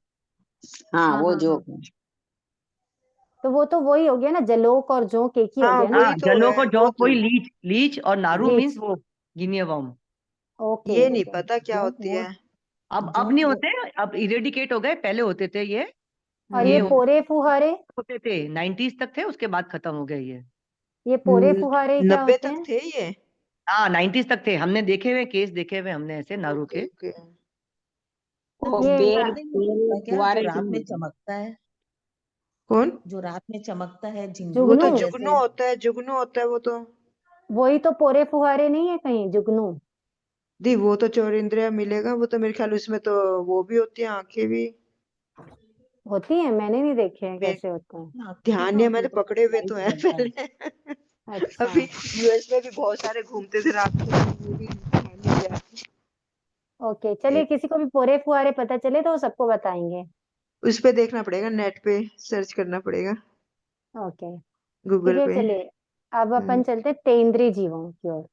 हाँ हाँ वो हाँ जो हाँ। तो वो तो वही हो गया ना, जलोक और जोंक एक ही हो हाँ गया ना। वही हाँ, तो जलोक है और वो जौक तो। वही लीच, लीच और नारू लीच। मीन्स वो गिनिया वर्म। ओके। ये नहीं पता क्या जोंक होती वो है। अब नहीं होते, अब इरेडिकेट हो गए, पहले होते थे ये और ये हो- पोरे फुहारे, होते थे 90s तक थे, उसके बाद खत्म हो गए ये। ये पोरे फुहारे क्या 90 होते तक हैं? थे ये। हाँ 90s तक थे, हमने देखे हुए केस, देखे हुए हमने ऐसे नारू ओके के। ओके। वो ये बेर नहीं होता है क्या, जो फुआरे रात में नहीं। चमकता है, कौन? जो रात में चमकता है, वो झिंगुर तो जुगनू। जैसे। जुगनू होता है, जुगनू होता है वो तो। वही तो पोरे फुहारे नहीं है कहीं, जुगनू। दी वो तो चौरिंद्रिया मिलेगा, वो तो मेरे ख्याल उसमें तो वो भी होती है, आंखें भी। होती है, मैंने नहीं देखे हैं मैं कैसे होते हैं। आँखें ध्यान कहाँ नहीं है, होती है, मैंने तो पकड़े हुए लाइट तो हैं रहता है। पहले। अच्छा। अभी यूएस में भी बहुत सारे घूमते थे रात को, वो भी ध्यान नहीं दिया। ओके, चलिए, किसी को भी पोरे फुहारे पता चले तो वो सबको बताएंगे। उस पे देखना पड़ेगा, नेट पे सर्च करना पड़ेगा, ओके, ठीक गूगल है, पे। चलिए। अब अपन हम्म चलते तेंद्रीय जीवों की ओर।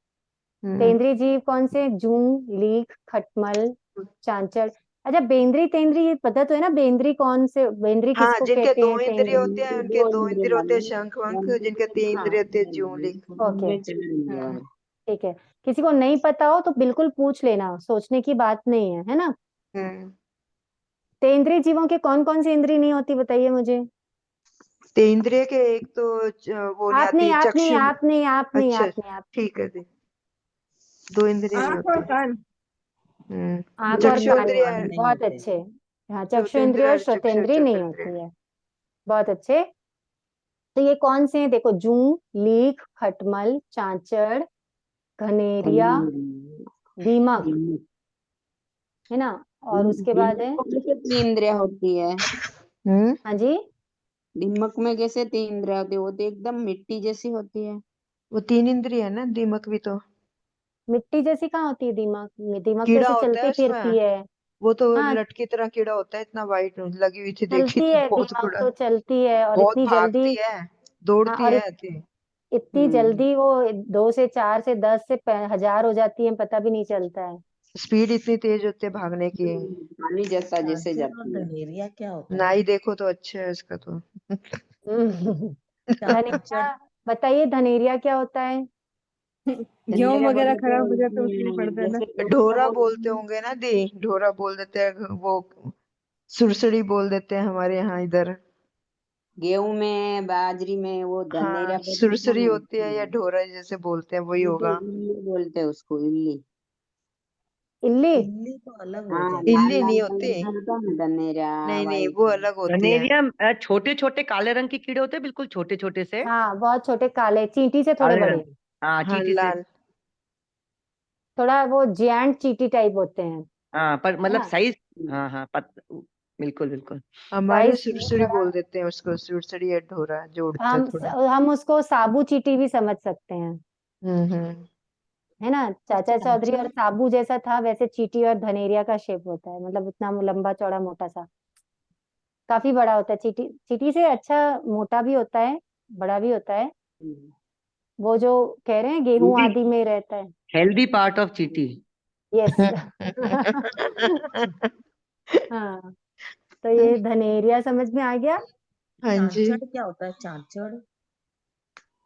हम्म तेंद्रीय जीव कौन से? जूं, लीख, खटमल, चांचड़। अच्छा, बेंद्री तेंद्री ये पता तो है ना, बेंद्री कौन से, बेंद्री हाँ, किसको जिनके कहते दो हैं? इंद्रिय होते हैं उनके दो दो इंद्रिय इंद्रिय होते हैं, वाले, शंख वंख, उनके जिनके तीन हाँ, इंद्रिय होते हैं, जूं लिख। ओके, चार इंद्रिय हाँ वाले। ठीक है। किसी को नहीं पता हो तो बिल्कुल पूछ लेना, सोचने की बात नहीं है ना। हम्म। तेंद्रीय जीवों के कौन कौन सी इंद्री नहीं होती, बताइए मुझे। तो इंद्रिय के एक तो वो नहीं आप नहीं, आती, आप नहीं, चक्षु। आप नहीं, आप नहीं, अच्छा आप नहीं, आप। ठीक है दी, दो इंद्रिय नहीं आँख और होती। कान। आंख और चक्षु इंद्रिय कान तो इंद्रिय, कान नहीं, नहीं बहुत होते। अच्छे। हाँ, चक्षु इंद्रिय ज्योतिन्द्रिय और और चक्षु श्रोतेंद्रिय नहीं चक्षुन्द्रिय। होती है। बहुत अच्छे। तो ये कौन से हैं? देखो, जूं, लीख, खटमल, चांचड़, घनेरिया, दीमक, दिमाग है ना। और उसके बाद है, में कैसे तीन इंद्रिय होती है? हाँ जी, दीमक में कैसे तीन इंद्रिय होती है? वो तो एकदम मिट्टी जैसी होती है। वो तीन इंद्रिय है ना, दीमक भी तो। मिट्टी जैसी कहाँ होती है दीमक? दीमक तो कीड़ा ऐसे होता है चलती उसमें, फिरती है। वो तो हाँ, लट की तरह कीड़ा होता है, इतना वाइट लगी हुई थी, देखी चलती थी है बहुत दीमक, बड़ा। तो चलती है, और बहुत इतनी जल्दी। भागती है, हाँ, दौड़ती और है थी। इतनी जल्दी वो 2 से 4 से 10 से 1000 हो जाती है, पता भी नहीं चलता है। स्पीड इतनी तेज होती है भागने की। पानी जैसा जैसे चांचड़ और जाती है। धनेरिया क्या होता है? नाई देखो तो अच्छा है उसका तो। चांचड़। धनेरिया, बताइए, धनेरिया क्या होता है? गेहूं धनेरा वगैरह बोले तो खराब हो जाता है उसके लिए पड़ता है ना। जैसे टोकरा ढोरा बोलते बोलते हैं। होंगे ना दी, ढोरा बोल देते हैं वो, सुरसड़ी बोल देते हैं हमारे यहाँ इधर। गेहूं में, बाजरी में वो हाँ धनेरा बोलते हैं सुरसरी ना। होती है या ढोरा जैसे बोलते हैं, वही हम तो होगा। इल्ली बोलते हैं उसको, इल्ली। इल्ली? इल्ली तो अलग हो हाँ, जाती लाल इल्ली लाल नहीं होती। कलर का होता है ना धनेरा, नहीं नहीं, वाइट। वो अलग होती है। धनेरिया छोटे छोटे काले रंग के कीड़े होते हैं, बिल्कुल छोटे छोटे से, हाँ, बहुत छोटे, काले, चींटी से थोड़े काले रंग बड़े। के। हाँ, हाँ चींटी से। लाल। थोड़ा वो जियांट चींटी टाइप होते हैं, हाँ, पर है मतलब ना। साइज। हाँ हाँ, बिल्कुल बिल्कुल। हमारे साइज सुरसुरी थोड़ा, बोल देते हैं उसको, सुरसरी या ढोरा जो उड़ता है थोड़ा। हम उसको साबू चींटी भी समझ सकते हैं, हम्म। है ना। और चाचा चौधरी और चांचड़। साबू जैसा था, वैसे चींटी और धनेरिया का शेप होता है, मतलब उतना लंबा चौड़ा मोटा सा, काफी बड़ा होता है। चींटी, चींटी से अच्छा मोटा भी होता है, बड़ा भी होता है। वो जो कह रहे हैं गेहूं हेल्दी, आदि में रहता है। हेल्दी पार्ट ऑफ चींटी। यस। हाँ, तो ये धनेरिया समझ में आ गया। हाँ जी। चांचड़ क्या होता है, चांचड़?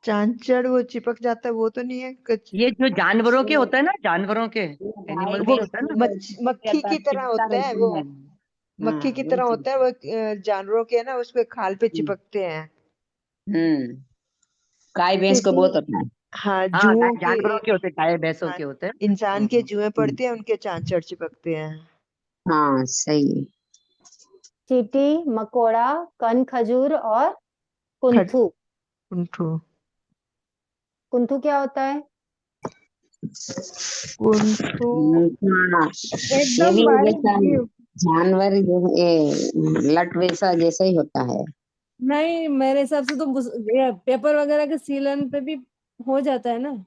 चांचड़ वो चिपक जाता है, वो तो नहीं है कुछ। ये जो जानवरों के वो होता है ना, जानवरों के, भाई एनिमल्स वो के होता है ना। मक्खी की तरह चिपकता होता है वो, रहता है। मक्खी हाँ, की वही तरह चीज। होता है वो, जानवरों के है ना, उसपे खाल पे चिपकते हैं। हम्म गाय भैंस को चींटी, बहुत होता है। हाँ हाँ, जुओं के। जानवरों के होते हैं, गाय भैंसों हाँ, के होते हैं। इंसान के हम्म। जुएं पड़ते हैं, उनके चांचड़ चिपकते हैं। हाँ, सही। चींटी, मकोड़ा, कन खजूर और खट कुंथू। कुंठू। कुंथू क्या होता है? कुंठू। हाँ, ये एकदम भी बारीक जैसा जीव। जानवर ये लट वैसा जैसा ही होता है। नहीं, मेरे हिसाब से तो ये पेपर वगैरह के सीलन पे भी हो जाता है ना।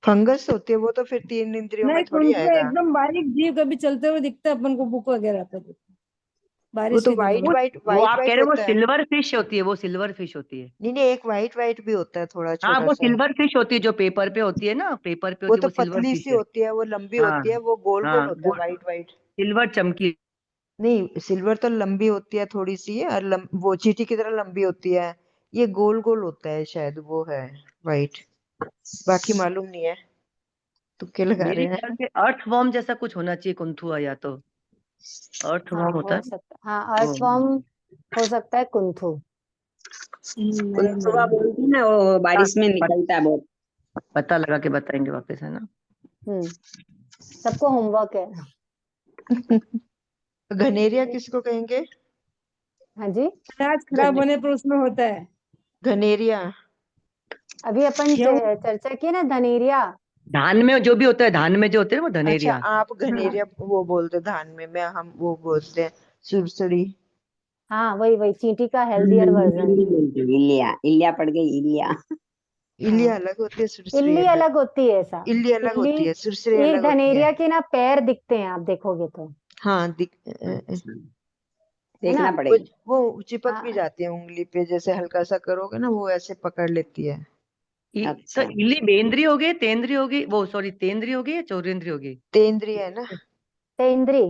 फंगस होती है वो, तो फिर तीन इंद्रियों में नहीं, थोड़ी कुंथू आएगा। एकदम बारीक जीव, कभी चलते हुए दिखता है अपन को बुक वगैरह पे, वो बारिश तो के दिनों वाइट में। वाइट वो वाइट आप कह वाइट रहे हो, वो होता है। सिल्वर फिश होती है, वो सिल्वर फिश होती है। नहीं नहीं, एक वाइट वाइट भी होता है थोड़ा हाँ, छोटा वो सा। सिल्वर फिश होती है, जो पेपर पे होती है ना, पेपर पे वो होती है, तो वो सिल्वर पतली फिश सी है। होती है, वो लंबी हाँ होती है, वो गोल हाँ, गोल होता है, वो वाइट वाइट। सिल्वर चमकी। नहीं, सिल्वर तो लंबी होती है थोड़ी सी, और वो चींटी की तरह लंबी होती है। ये गोल गोल होता है शायद, वो है वाइट, बाकी मालूम नहीं है, तुक्के लगा मेरे रहे हैं। ख्याल से अर्थवॉर्म जैसा कुछ होना चाहिए कुंथुआ, या तो हाँ अर्थवॉर्म होता हो है सकता, हाँ वो। अर्थवॉर्म हो सकता है, कुंथु। नहीं सुबह मालूम। बोलती है ना, वो बारिश में निकलता है बहुत। पता लगा के बताएंगे वापस, है ना। सबको होमवर्क है। घनेरिया किसको कहेंगे? हाँ जी, अनाज खराब होने पर उसमें होता है। घनेरिया। अभी अपन क्यों? चर्चा की ना धनेरिया। धान में जो भी होता है, धान में जो होते हैं वो अच्छा, धनेरिया। आप घनेरिया वो बोलते धान में, मैं हम वो बोलते हैं सुरसड़ी। हाँ वही वही, चींटी का हेल्दियर वर्जन। इलिया, इलिया पड़ गई, इलिया। इल्ली हाँ, अलग होती है, सुरसड़ी इल्ली अलग। अलग होती है ऐसा। इल्ली अलग इल्ली, होती है, सुरसड़ी एक अलग होती है। धनेरिया के ना पैर दिखते हैं, आप देखोगे तो, हाँ है ना। देखना वो पड़ेगा। वो चिपक भी हाँ, जाती है उंगली पे, जैसे हल्का सा करोगे ना वो ऐसे पकड़ लेती है। तो अच्छा, इल्ली बेंद्री हो गई, तेंद्री हो गई, वो सॉरी तेंद्री हो गई या चौरेंद्री हो गई? तेंद्री है ना? तेंद्री।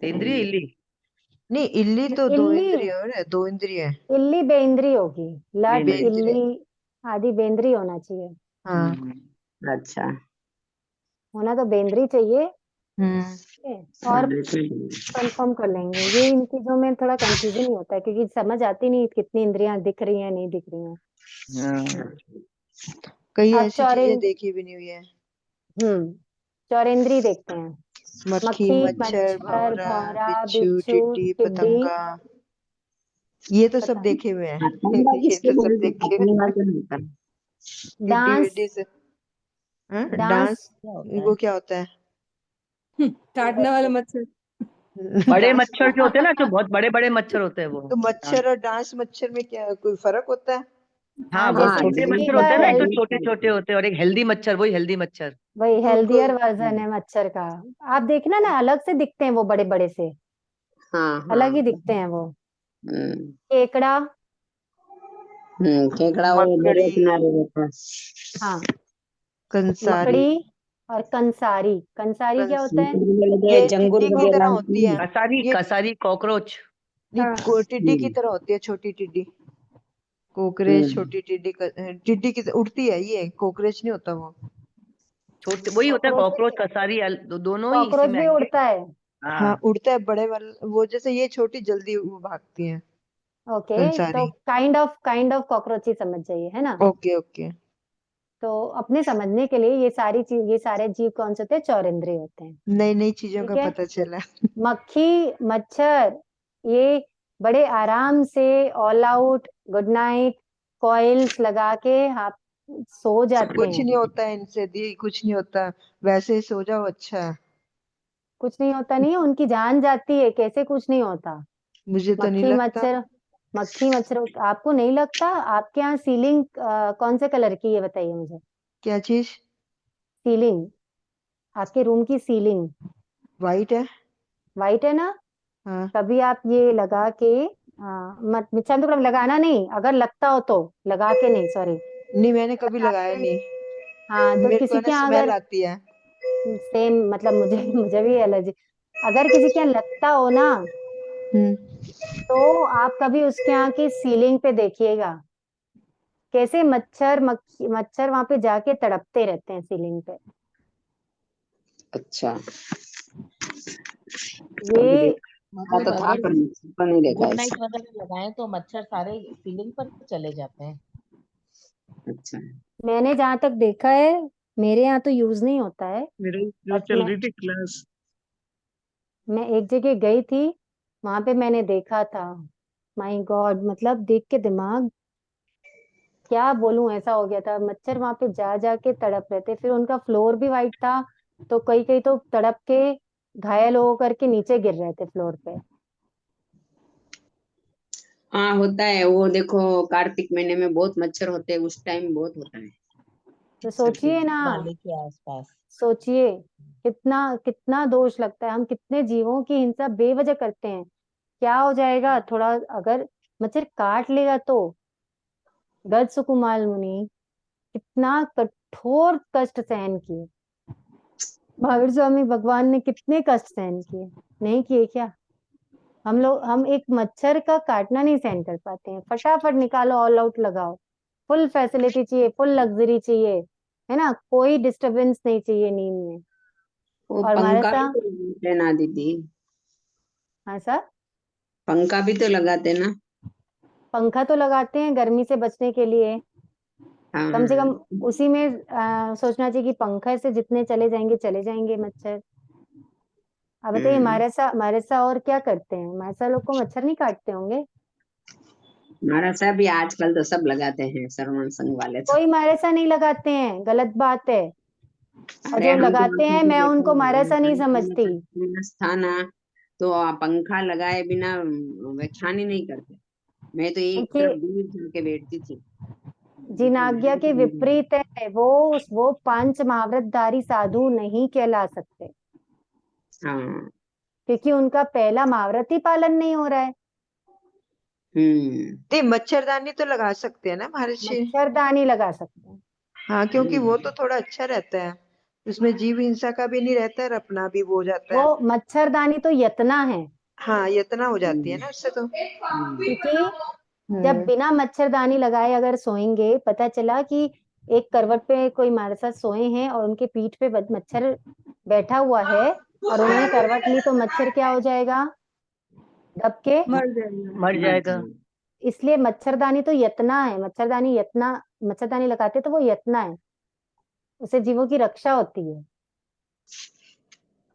तेंद्री है इल्ली। नहीं, इल्ली तो दो इल्ली, इंद्रिय है, दो इंद्रिय है। इल्ली बेंद्री होगी। लट बेंद्री। बेंद्री। इल्ली आदि बेंद्री होना चाहिए। हाँ। अच्छा। होना तो बेंद्री चाहिए। हम्म। ठीक है? और कंफर्म कर लेंगे, ये इन चीजों में थोड़ा कंफ्यूजन ही होता है, क्योंकि समझ आती नहीं कितनी इंद्रियां दिख रही हैं नहीं दिख रही हैं। हाँ। कई अब ऐसी चीजें देखी भी नहीं हुई है। चौरेंद्री देखते हैं। मक्खी, मक्खी, मच्छर, मच्छर, भंवरा, भौरा, बिच्छू, बिच्छू, टिड्डी, टिड्डी। पतंगा, ये तो सब पता देखे हुए हैं। पतंगा ये किसको तो सब बोलते हैं? देखे हुए पतंगा हैं। क्या होता है? टिड्डी डांस, विड्डी से। हाँ, डांस। डांस। क्या होता वो है? क्या होता है? काटने वाला मच्छर। बड़े डांस। मच्छर जो होते हैं ना, जो बहुत बड़े बड़े मच्छर होते हैं वो। तो मच्छर और डांस मच्छर में क्या कोई फर्क होता है? हाँ, हाँ, वो जैसे छोटे चींटी मच्छर का होते हैं ना, एक तो हेल्थ, छोटे छोटे होते हैं, और एक हेल्दी मच्छर, वही हेल्दी मच्छर। वही तो उनको हेल्दियर वर्जन है मच्छर का। आप देखना ना, अलग से दिखते हैं वो, बड़े बड़े से हाँ अलग हाँ। ही दिखते हैं वो। हम्म। केकड़ा। केकड़ा वो दरिया मकड़ी, किनारे रहता है। हाँ, कंसारी। मकड़ी और कंसारी। कंसारी क्या कंस होता है? मकड़ी ये लगे, जंगुर टिड्डी की लगे तरह होती रहती है। है। कसारी, ये कसारी कॉकरोच। नहीं, हाँ, टिड्डी की तरह होती है, छोटी टिड्डी। कोकरेच, हम्म। छोटी टिड्डी टिड्डी की उड़ती है, ये कोकरेच नहीं होता वो। छोटे वही होता है, कॉकरोच कॉकरोच कसारी, दोनों ही इसी कॉकरोच में भी आएंगे। उड़ता है। हाँ, हाँ। उड़ता है बड़े वाला वो, जैसे ये छोटी जल्दी वो भागती है। ओके, तो कंसारी। काइंड ऑफ कॉकरोच ही समझ जाइए, है ना। Okay okay. तो अपने समझने के लिए ये सारे जीव कौन से होते हैं? चौरिंद्रिय होते हैं। नई नई चीजों ठीक का है। पता चला। मक्खी, मच्छर, ये बड़े आराम से all out, good night, coils लगा के आप सो जाते कुछ हैं। नहीं होता है इनसे दी, कुछ नहीं होता, वैसे ही सो जाओ, अच्छा है। कुछ नहीं होता, नहीं है, उनकी जान जाती है, कैसे कुछ नहीं होता। मुझे तो नहीं मक्खी लगता। मच्छर, मक्खी मच्छर आपको नहीं लगता? आपके यहाँ सीलिंग कौन से कलर की है, बताइए मुझे। क्या चीज? सीलिंग, आपके रूम की सीलिंग वाइट है। वाइट है ना? हाँ। कभी आप ये लगा के मत चंद्र, लगाना नहीं, अगर लगता हो तो लगा के, नहीं सॉरी, नहीं, मैंने कभी लगा लगाया के। नहीं। हाँ, तो मेरे को किसी है ना के यहाँ स्मेल अगर, आती है। सेम मतलब मुझे मुझे भी एलर्जी, अगर किसी के यहाँ लगता हो ना, हम्म। तो आप कभी उसके यहाँ की सीलिंग पे देखिएगा, कैसे मच्छर वहां पे जाके तड़पते रहते हैं सीलिंग पे। अच्छा। कभी ये देखा तो मतलब था, अगर पर नहीं देखा गुड नाइट ऐसा। वगैरह लगाएं तो मच्छर सारे सीलिंग पर चले जाते हैं। अच्छा। मैंने जहां तक देखा है, मेरे यहाँ तो यूज नहीं होता है, मेरी जो बट चल रही थी क्लास, मैं एक जगह गई थी, वहां पे मैंने देखा था। माय गॉड, मतलब देख के दिमाग, क्या बोलूं, ऐसा हो गया था। मच्छर वहां पे जा जा के तड़प रहे थे, फिर उनका फ्लोर भी वाइट था, तो कई कई तो तड़प के घायल हो करके नीचे गिर रहे थे फ्लोर पे। हाँ होता है वो, देखो कार्तिक महीने में बहुत मच्छर होते हैं, उस टाइम बहुत होता है। तो सर्दी सोचिए में। ना, नाले के आसपास। सोचिए कितना कितना दोष लगता है, हम कितने जीवों की हिंसा बेवजह करते हैं। क्या हो जाएगा थोड़ा, अगर मच्छर काट लेगा तो। गज सुकुमार मुनि कितना कठोर कष्ट सहन किए, महावीर स्वामी भगवान ने कितने कष्ट सहन किए, नहीं किए क्या? हम एक मच्छर का काटना नहीं सहन कर पाते हैं, फटाफट निकालो, ऑल आउट लगाओ, फुल फैसिलिटी चाहिए, फुल लग्जरी चाहिए, है ना, कोई डिस्टरबेंस नहीं चाहिए नींद में। वो और हमारे पंखा भी साथ, तो लगाते ना दीदी, हाँ सर, पंखा भी तो लगाते ना। पंखा तो लगाते हैं गर्मी से बचने के लिए, कम से कम हाँ उसी में सोचना चाहिए कि पंखा से जितने चले जाएंगे मच्छर। अब बताइए हमारे साथ और क्या करते हैं, हमारे साथ लोग को मच्छर नहीं काटते होंगे? हमारा सब भी आजकल तो सब लगाते हैं, श्रवण संघ वाले तो। कोई हमारे साथ नहीं लगाते हैं, गलत बात है। और अरे जो हम तो लगाते आंखों हैं से मैं देखा उनको है, हमारे साथ नहीं हमारे समझती। पास था ना, तो पंखा लगाए बिना व्याख्यान ही नहीं करते। मैं तो एक देखिए, तरफ दूर जाके बैठती थी। जिन आज्ञा के विपरीत है वो पंच महाव्रतधारी साधु नहीं कहला सकते, हाँ। क्योंकि उनका पहला महाव्रत ही पालन नहीं हो रहा है। नहीं, मच्छरदानी तो लगा सकते हैं ना महाराज जी। मच्छरदानी लगा सकते हैं। हाँ, क्योंकि वो तो थोड़ा अच्छा रहता है, उसमें जीव हिंसा का भी नहीं रहता है और अपना भी वो हो जाता है। वो मच्छरदानी तो यतना है, हाँ, यतना हो जाती है ना उससे तो। क्योंकि जब हम्म। बिना मच्छरदानी लगाए अगर सोएंगे, पता चला कि एक करवट पे कोई हमारे साथ सोए हैं और उनके पीठ पे मच्छर बैठा हुआ है और उन्होंने करवट ली, तो मच्छर क्या हो जाएगा, दब के मर जाएगा। इसलिए मच्छरदानी तो यतना है, मच्छरदानी लगाते तो वो यतना है, उससे जीवों की रक्षा होती है।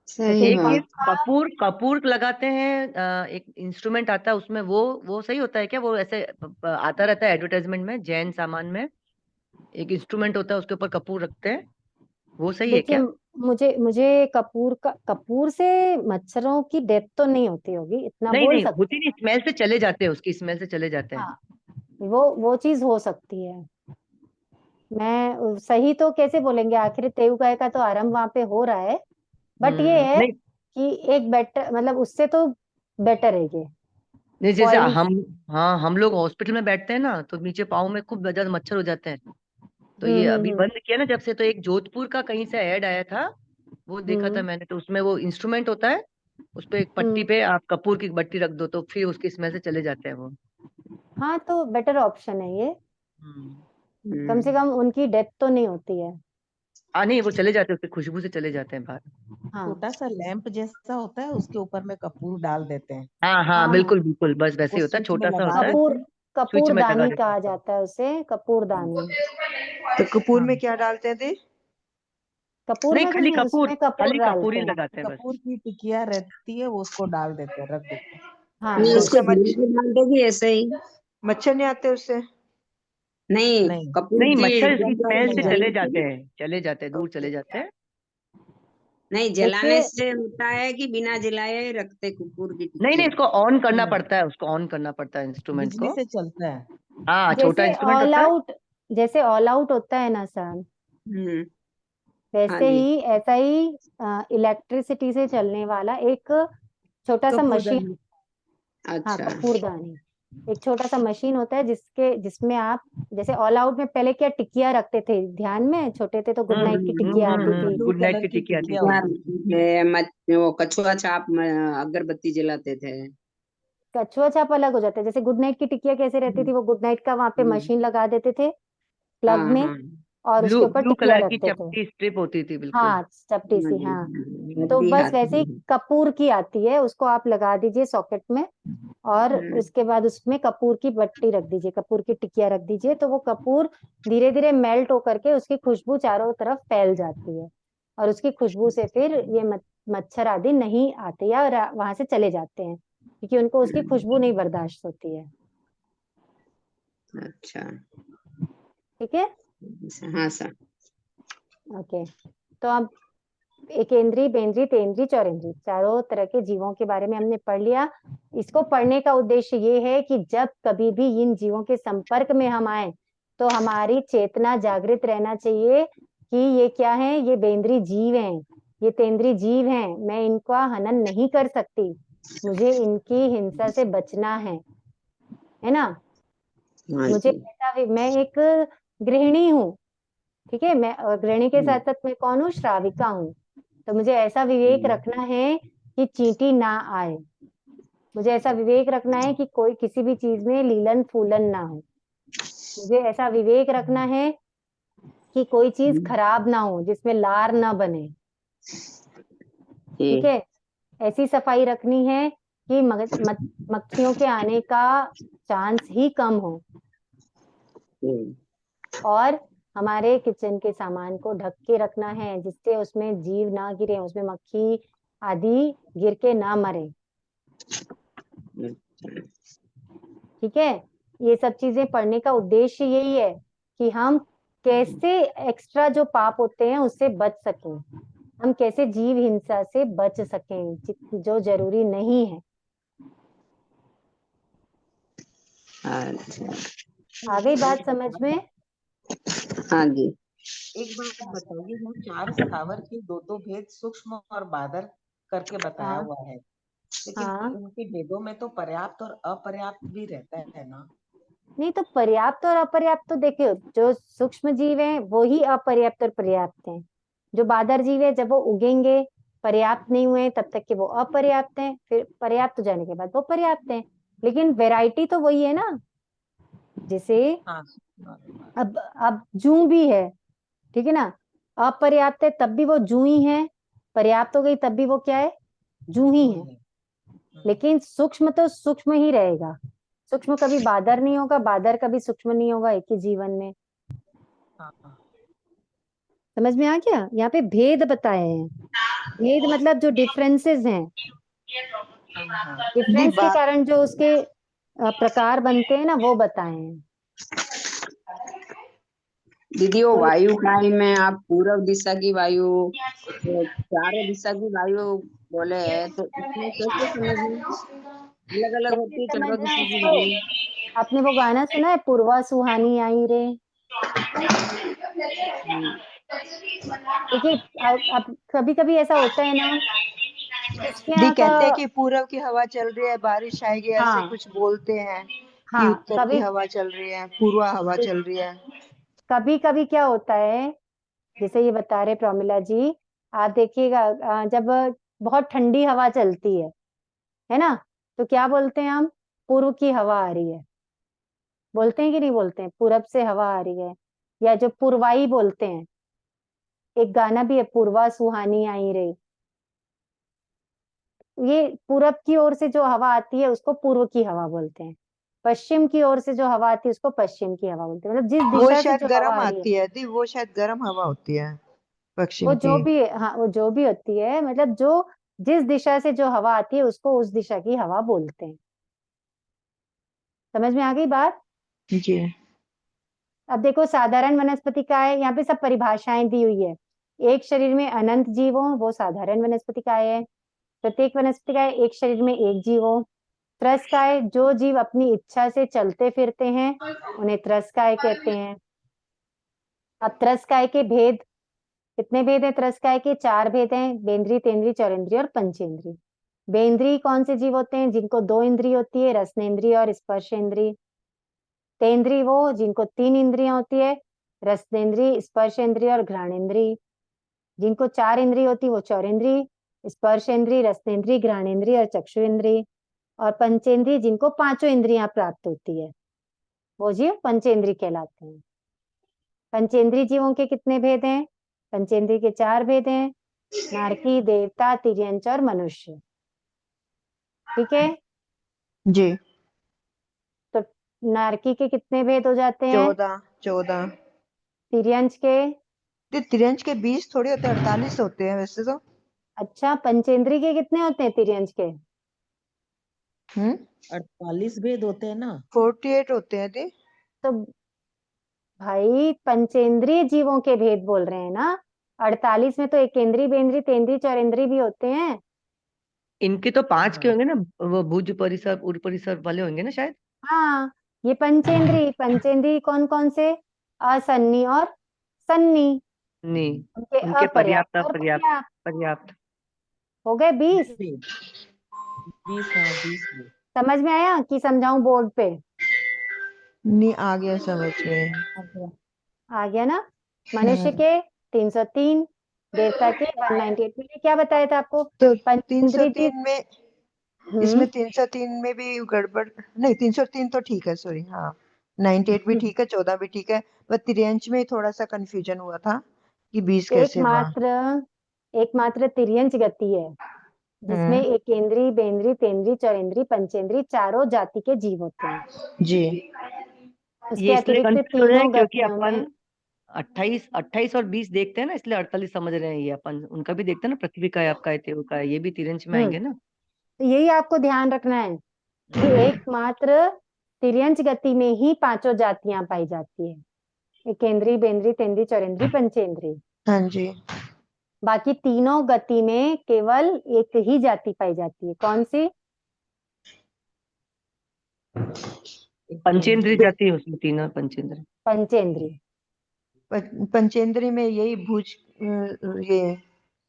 सही लेकिन एक ये बात। कपूर कपूर लगाते हैं, एक इंस्ट्रूमेंट आता है उसमें, वो सही होता है क्या? वो ऐसे आता रहता है एडवर्टाइजमेंट में, जैन सामान में एक इंस्ट्रूमेंट होता है, उसके ऊपर कपूर रखते हैं, वो सही है देखिए, क्या? मुझे कपूर से मच्छरों की डेथ तो नहीं होती होगी, इतना नहीं बोल नहीं, सकते होती नहीं, स्मेल से चले जाते हैं, उसकी स्मेल से चले जाते हैं। हैं। हाँ, वो चीज हो सकती है। मैं सही तो कैसे बोलेंगे, आखिर तेऊ गाय का तो आरंभ वहां पे हो रहा है, बट ये है नहीं कि एक बेटर, मतलब उससे तो बेटर है ये नहीं, जैसे कॉइल्स। हम लोग हॉस्पिटल में बैठते हैं ना, तो नीचे पाँव में खूब ज्यादा मच्छर हो जाते हैं। तो ये अभी हम्म। बंद किया ना जब से, तो एक जोधपुर का कहीं से ऐड आया था, वो देखा था हम्म। मैंने, तो उसमें वो इंस्ट्रूमेंट होता है, उस पे एक पट्टी हम्म। पे आप कपूर की बट्टी रख दो, तो फिर उसकी स्मेल से चले जाते हैं वो। हाँ, तो बेटर ऑप्शन है ये, कम से हम्म। कम उनकी डेथ तो नहीं होती है। हाँ नहीं, वो चले जाते हैं, उसकी खुशबू से चले जाते हैं बाहर। हाँ छोटा सा लैंप जैसा होता है, उसके ऊपर में कपूर डाल देते हैं, हाँ हाँ, हाँ हाँ, बिल्कुल बिल्कुल, बस वैसे वो ही होता है, स्विच में छोटा सा लगा होता है, देते कपूर हैं। स्विच में लगा कपूरदानी देते कहा हैं। जाता है उसे, कपूरदानी। तो कपूर में हाँ क्या डालते थे? कपूर नहीं, में कुछ खाली नहीं, कपूर, उसमें कपूर खाली कपूर डालते ही हैं। लगाते हैं बस। कपूर की टिकिया रहती है, वो उसको डाल देते हैं, रख देते हैं। हाँ नहीं, बस। उसको अच्छा, धीरे से डाल दोगी ऐसे ही। मच्छर नहीं आते उससे? नहीं, नहीं, कपूर नहीं, की मच्छर इसकी मच्छर स्मेल नहीं से आते। चले जलने जाते से, हैं, चले जाते हैं, दूर चले जाते हैं। नहीं जलाने देखिए, से होता है कि बिना जलाए ही रखते कपूर की नहीं नहीं, टिक्की। इसको ऑन करना नहीं, पड़ता है, उसको ऑन करना पड़ता है इंस्ट्रूमेंट बिजली को। से चलता है। हाँ, छोटा जैसे इंस्ट्रूमेंट ऑल होता है। आउट जैसे ऑल आउट होता है ना सर, हम्म। हाँ वैसे जी। ही ऐसा ही इलेक्ट्रिसिटी से चलने वाला एक छोटा सा मशीन, कपूरदानी। हाँ अच्छा। कपूरदानी, एक छोटा सा मशीन होता है जिसमें आप, जैसे ऑल आउट में पहले क्या टिकिया रखते थे, ध्यान में छोटे थे तो गुड नाइट की टिकिया आती थी। ब्लू गुड नाइट कलर की की टिक्की आती टिकिया थी। क्या होती थी। है, वो कछुआ छाप में अगरबत्ती जलाते थे। कछुआ छाप अलग हो जाता है, जैसे गुड नाइट की टिकिया कैसे रहती थी, वो गुड नाइट का वहां पे हम्म। मशीन लगा देते थे प्लग हाँ में, हाँ। और ब्लू उसके ऊपर ब्लू टिकिया कलर की रखते थे। चपटी स्ट्रिप होती थी, बिल्कुल। हाँ, चपटी हाँ सी, जी, हाँ। हाँ, तो भी बस आती वैसे ही है। कपूर की आती है, उसको आप लगा दीजिए सॉकेट में, और उसके बाद उसमें कपूर की बट्टी रख दीजिए, कपूर की टिकिया रख दीजिए, तो वो कपूर धीरे धीरे मेल्ट होकर के उसकी खुशबू चारों तरफ फैल जाती है, और उसकी खुशबू से फिर ये मच्छर आदि नहीं आते या वहां से चले जाते हैं, क्योंकि उनको उसकी खुशबू नहीं बर्दाश्त होती है। अच्छा। ठीक है, हाँ सर। ओके। तो अब एकेंद्री, बेंद्री, तेंद्री, चौरेंद्री, चारों तरह के जीवों के बारे में हमने पढ़ लिया। इसको पढ़ने का उद्देश्य ये है कि जब कभी भी इन जीवों के संपर्क में हम आए, तो हमारी चेतना जागृत रहना चाहिए कि ये क्या है, ये बेंद्री जीव हैं, ये तेंद्री जीव हैं, मैं इनका हनन नहीं कर सकती, मुझे इनकी हिंसा से बचना है ना। हाँ मुझे जी। ऐसा मैं एक गृहिणी हूँ, ठीक है, मैं गृहिणी के साथ साथ मैं कौन हूँ, श्राविका हूँ, तो मुझे ऐसा विवेक रखना है कि चींटी ना आए, मुझे ऐसा विवेक रखना है कि कोई किसी भी चीज में लीलन फूलन ना हो। मुझे ऐसा विवेक रखना है कि कोई चीज खराब ना हो, जिसमें लार ना बने। ठीक है, ऐसी सफाई रखनी है कि मक्खियों के आने का चांस ही कम हो। और हमारे किचन के सामान को ढक के रखना है, जिससे उसमें जीव ना गिरे, उसमें मक्खी आदि गिर के ना मरे। ठीक है, ये सब चीजें पढ़ने का उद्देश्य यही है कि हम कैसे एक्स्ट्रा जो पाप होते हैं उससे बच सकें, हम कैसे जीव हिंसा से बच सकें जो जरूरी नहीं है। अच्छा, आ गई बात समझ में? हाँ जी। एक बात बताइए, यहाँ 4 स्थावर के दो भेद सूक्ष्म और बादर करके बताया हाँ हुआ है, लेकिन हाँ, उनके भेदों में तो पर्याप्त और अपर्याप्त भी रहता है ना। नहीं तो पर्याप्त और अपर्याप्त तो देखियो, जो सूक्ष्म जीव हैं वो ही अपर्याप्त और पर्याप्त हैं। जो बादर जीव है जब वो उगेंगे पर्याप्त नहीं हुए तब तक के वो अपर्याप्त हैं, फिर पर्याप्त हो जाने के बाद वो पर्याप्त हैं। लेकिन वैरायटी तो वही है ना। जैसे हाँ, अब जू भी है, ठीक है ना, अपर्याप्त है तब भी वो जू ही है, पर्याप्त हो गई तब भी वो क्या है, जू ही है। लेकिन सूक्ष्म तो सूक्ष्म ही रहेगा, सूक्ष्म कभी बादर नहीं होगा, बादर कभी सूक्ष्म नहीं होगा एक ही जीवन में। समझ में आ गया? यहाँ पे भेद बताए हैं, भेद मतलब जो डिफरेंसेस हैं, दी डिफरेंस के बात कारण जो उसके प्रकार बनते हैं ना, वो बताए हैं। दीदी वो तो वायु काई में आप पूर्व दिशा की वायु, तो चारों दिशा की वायु बोले हैं, तो इसमें कैसे समझें? अलग अलग कैसे होती है चारों समझना दिशा है की इसको? वायु। आपने वो गाना सुना है, पूर्वा सुहानी आई रे? देखिए, अब कभी कभी ऐसा होता है ना, किसके दी यहाँ का। कहते हैं कि पूरब की हवा चल रही है, बारिश आएगी, ऐसे हाँ कुछ बोलते हैं कि हाँ, उत्तर की कभी हवा चल रही है, पूर्वा हवा चल रही है। कभी कभी क्या होता है, जैसे ये बता रहे प्रमिला जी, आप देखिएगा जब बहुत ठंडी हवा चलती है ना, तो क्या बोलते हैं हम, पूर्व की हवा आ रही है, बोलते हैं कि नहीं बोलते हैं, पूरब से हवा आ रही है। या जो पूर्वाई बोलते हैं, एक गाना भी है, पूर्वा सुहानी आई रे। ये पूरब की ओर से जो हवा आती है उसको पूर्व की हवा बोलते हैं, पश्चिम की ओर से जो हवा आती है उसको पश्चिम की हवा बोलते हैं। मतलब जिस वो दिशा से शायद जो हवा गर्म आ रही है, आती है दी, वो शायद गर्म हवा होती है वो पश्चिम जो की। भी, हाँ वो जो भी होती है, मतलब जो जिस दिशा से जो हवा आती है उसको उस दिशा की हवा बोलते हैं। समझ में आ गई बात? जी अब देखो, साधारण वनस्पति का है, यहाँ पे सब परिभाषाएं दी हुई है। एक शरीर में अनंत जीव हो, वो साधारण वनस्पति का है। प्रत्येक वनस्पति का है, एक शरीर में एक जीव हो। त्रस्काय, जो जीव अपनी इच्छा से चलते फिरते हैं उन्हें त्रस्काय कहते हैं। अब त्रस्काय के भेद, कितने भेद है त्रस्काय के? 4 भेद हैं, बेंद्री, तेंद्री, चौरेंद्री और पंचेंद्री। बेंद्री कौन से जीव होते हैं? जिनको 2 इंद्री होती है, रसनेन्द्रिय और स्पर्शेंद्री। तेंद्री वो जिनको 3 इंद्रियां होती है, रसनेन्द्री, स्पर्शेंद्री और घ्राणेन्द्री। जिनको 4 इंद्री होती वो चौरेंद्री, स्पर्शेंद्री, रसनेन्द्री, घ्राणेन्द्री और चक्षुरेंद्री। और पंचेंद्री जिनको 5 इंद्रियां प्राप्त होती है, वो जीव पंचेंद्री कहलाते हैं। पंचेंद्री जीवों के कितने भेद हैं? पंचेंद्री के 4 भेद हैं, नारकी, देवता, तिर्यंच और मनुष्य। ठीक है, जी तो नारकी के कितने भेद हो जाते हैं? 14 14। तिर्यंच के? दी तिरंज के 20 थोड़े होते हैं, 48 होते हैं वैसे तो। अच्छा, पंचेंद्री के कितने होते हैं तिर्यंच के? 48 भेद होते हैं ना। 48 होते हैं दी। तो भाई पंचेंद्रिय जीवों के भेद बोल रहे हैं ना, 48 में तो एकेंद्री, बेंद्री, तेंद्री, चौरेंद्री भी होते हैं। इनके तो 5 के होंगे ना, वो भुज परिसर उर परिसर वाले होंगे ना शायद। हाँ, ये पंचेंद्री, पंचेंद्री कौन कौन से? असन्नी और सन्नी, नहीं, उनके उनके पर्याप्त अपर्याप्त और पर्याप्त पर्याप्त। पर्याप्त। हो गए 20? 20, हाँ 20 भेद। समझ में आया कि समझाऊं बोर्ड पे? नहीं आ गया समझ में। आ गया ना? मनुष्य के 303, देवता के 198। मैंने क्या बताया था आपको? तो पंचेंद्री 303 में इसमें 303 में भी गड़बड़ नहीं, 303 तो ठीक है, सॉरी, हाँ 98 भी ठीक है, 14 भी ठीक है, पर तिरंज में थोड़ा सा कंफ्यूजन हुआ था कि 20 कैसे हुआ। एकमात्र तिर्यंच गति है जिसमें एकेंद्री, बेंद्री, तेंद्री, चौरेंद्री, पंचेंद्री चारों जाति के जीव होते हैं। जी। उसके ये इसलिए अतिरिक्त कंफ्यूज हो रहे हैं तीनों क्योंकि गतियों अपन में 28 और 20 देखते हैं ना, इसलिए 48 समझ रहे हैं। ये अपन उनका भी देखते हैं ना, पृथ्वी का है, आपका है, देव का है, ये भी तिरंज में आएंगे ना। तो यही आपको ध्यान रखना है कि एकमात्र तिर्यंच गति में ही पांचों जातियां पाई जाती है, एकेंद्री, बेंद्री, तेंद्री, चौरेंद्री, पंचेंद्री। हाँ जी। बाकी तीनों गति में केवल एक ही जाति पाई जाती है। कौन सी? पंचेंद्री जाती है उसमें, तीनों पंचेंद्र। पंचेंद्री। पंचेंद्री में यही भुज, ये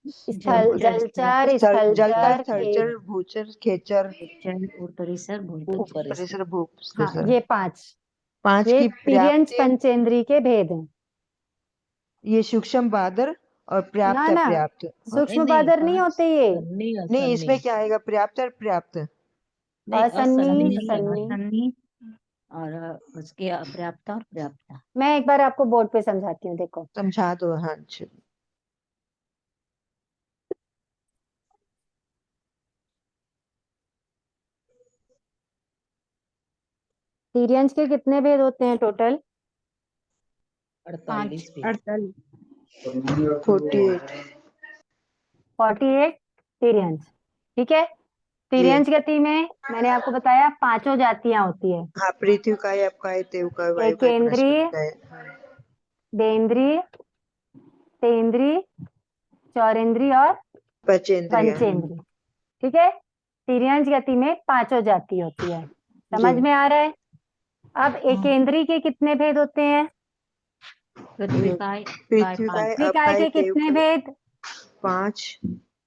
स्थल, जलचर, जलचर, स्थलचर, थलचर, भूचर, खेचर, और परिसर भूत परिसर, भूप, हाँ, ये पांच की तिर्यंच पर्याप्त, पंचेंद्री के भेद हैं। ये सूक्ष्म बादर और पर्याप्त, ना, अपर्याप्त। सूक्ष्म बादर नहीं होते ये। नहीं, इसमें क्या आएगा, पर्याप्त और पर्याप्त। असन्नी, सन्नी। और उसके अपर्याप्त और पर्याप्त। मैं एक बार आपको बोर्ड पे समझाती हूँ, देखो। समझा दो। हाँ जी। तिर्यंच के कितने भेद होते हैं टोटल? 48 48। 48 तिर्यंच। ठीक है। तिर्यंच गति में मैंने आपको बताया पांचों जातियां होती है। हाँ, पृथ्वी का है, आपका है, देव का है, वायु का है, एकेंद्री, वनस्पति का है। हाँ। बेंद्री, तेंद्री, चौरेंद्री और पंचेंद्रिय। पंचेंद्री। ठीक है। तिर्यंच गति में पांचों जाति होती है। समझ जी। में आ रहा है? अब एकेंद्री के कितने भेद होते हैं? पृथ्वी का पृथ्वी का है, पृथ्वी आपका काय है, के देव कितने का है, भेद? 5।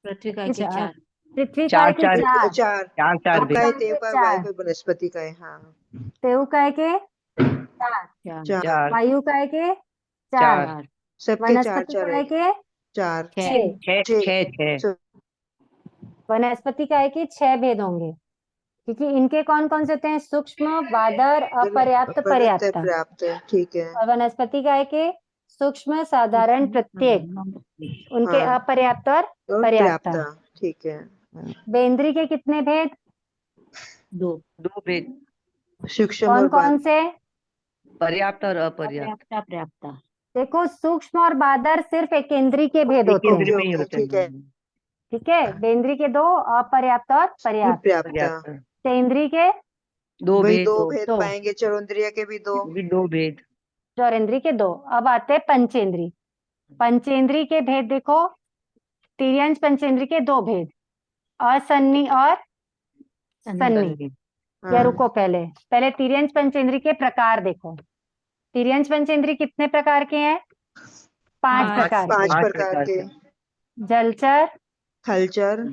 पृथ्वी का के 4। पृथ्वी चार काय के चार 4, चार। चार आपका है, भेद। देव का है, वायु का, वनस्पति का है। हाँ, देव काय के 4, चार। वायु काय के 4, सबके चार वनस्पति चार काय है। के 4। 6, वनस्पति काय के 6 भेद होंगे। क्योंकि इनके कौन कौन से होते हैं? सूक्ष्म, बादर, अपर्याप्त, पर्याप्त। पर्याप्त, ठीक है। और वनस्पति काय के सूक्ष्म, साधारण, प्रत्येक। उनके हाँ। अपर्याप्त और और पर्याप्त। पर्याप्त, ठीक है। बेंद्री के कितने भेद? 2 भेद। सूक्ष्म कौन और कौन से? पर्याप्त और अपर्याप्त। अपर्याप्त। देखो, सूक्ष्म और बादर सिर्फ एकेंद्री के भेद होते हैं। केंद्र में ही होते ठीक है। हैं। ठीक है। बेंद्री के 2, अपर्याप्त और पर्याप्त। पर्याप्त। तेंद्री के 2 वही भेद। 2 भेद दो। पाएंगे, चरोंद्रिय के भी 2। भी 2 भेद। चौरेंद्री के 2। अब आते हैं पंचेंद्री। पंचेंद्री के भेद देखो, तिर्यंच पंचेंद्री के 2 भेद, असन्नी और सन्नी। या हाँ। रुको, पहले तिर्यंच पंचेंद्री के प्रकार देखो। तिर्यंच पंचेंद्री कितने प्रकार के हैं? 5 प्रकार 5 के। प्रकार के। जलचर, थलचर,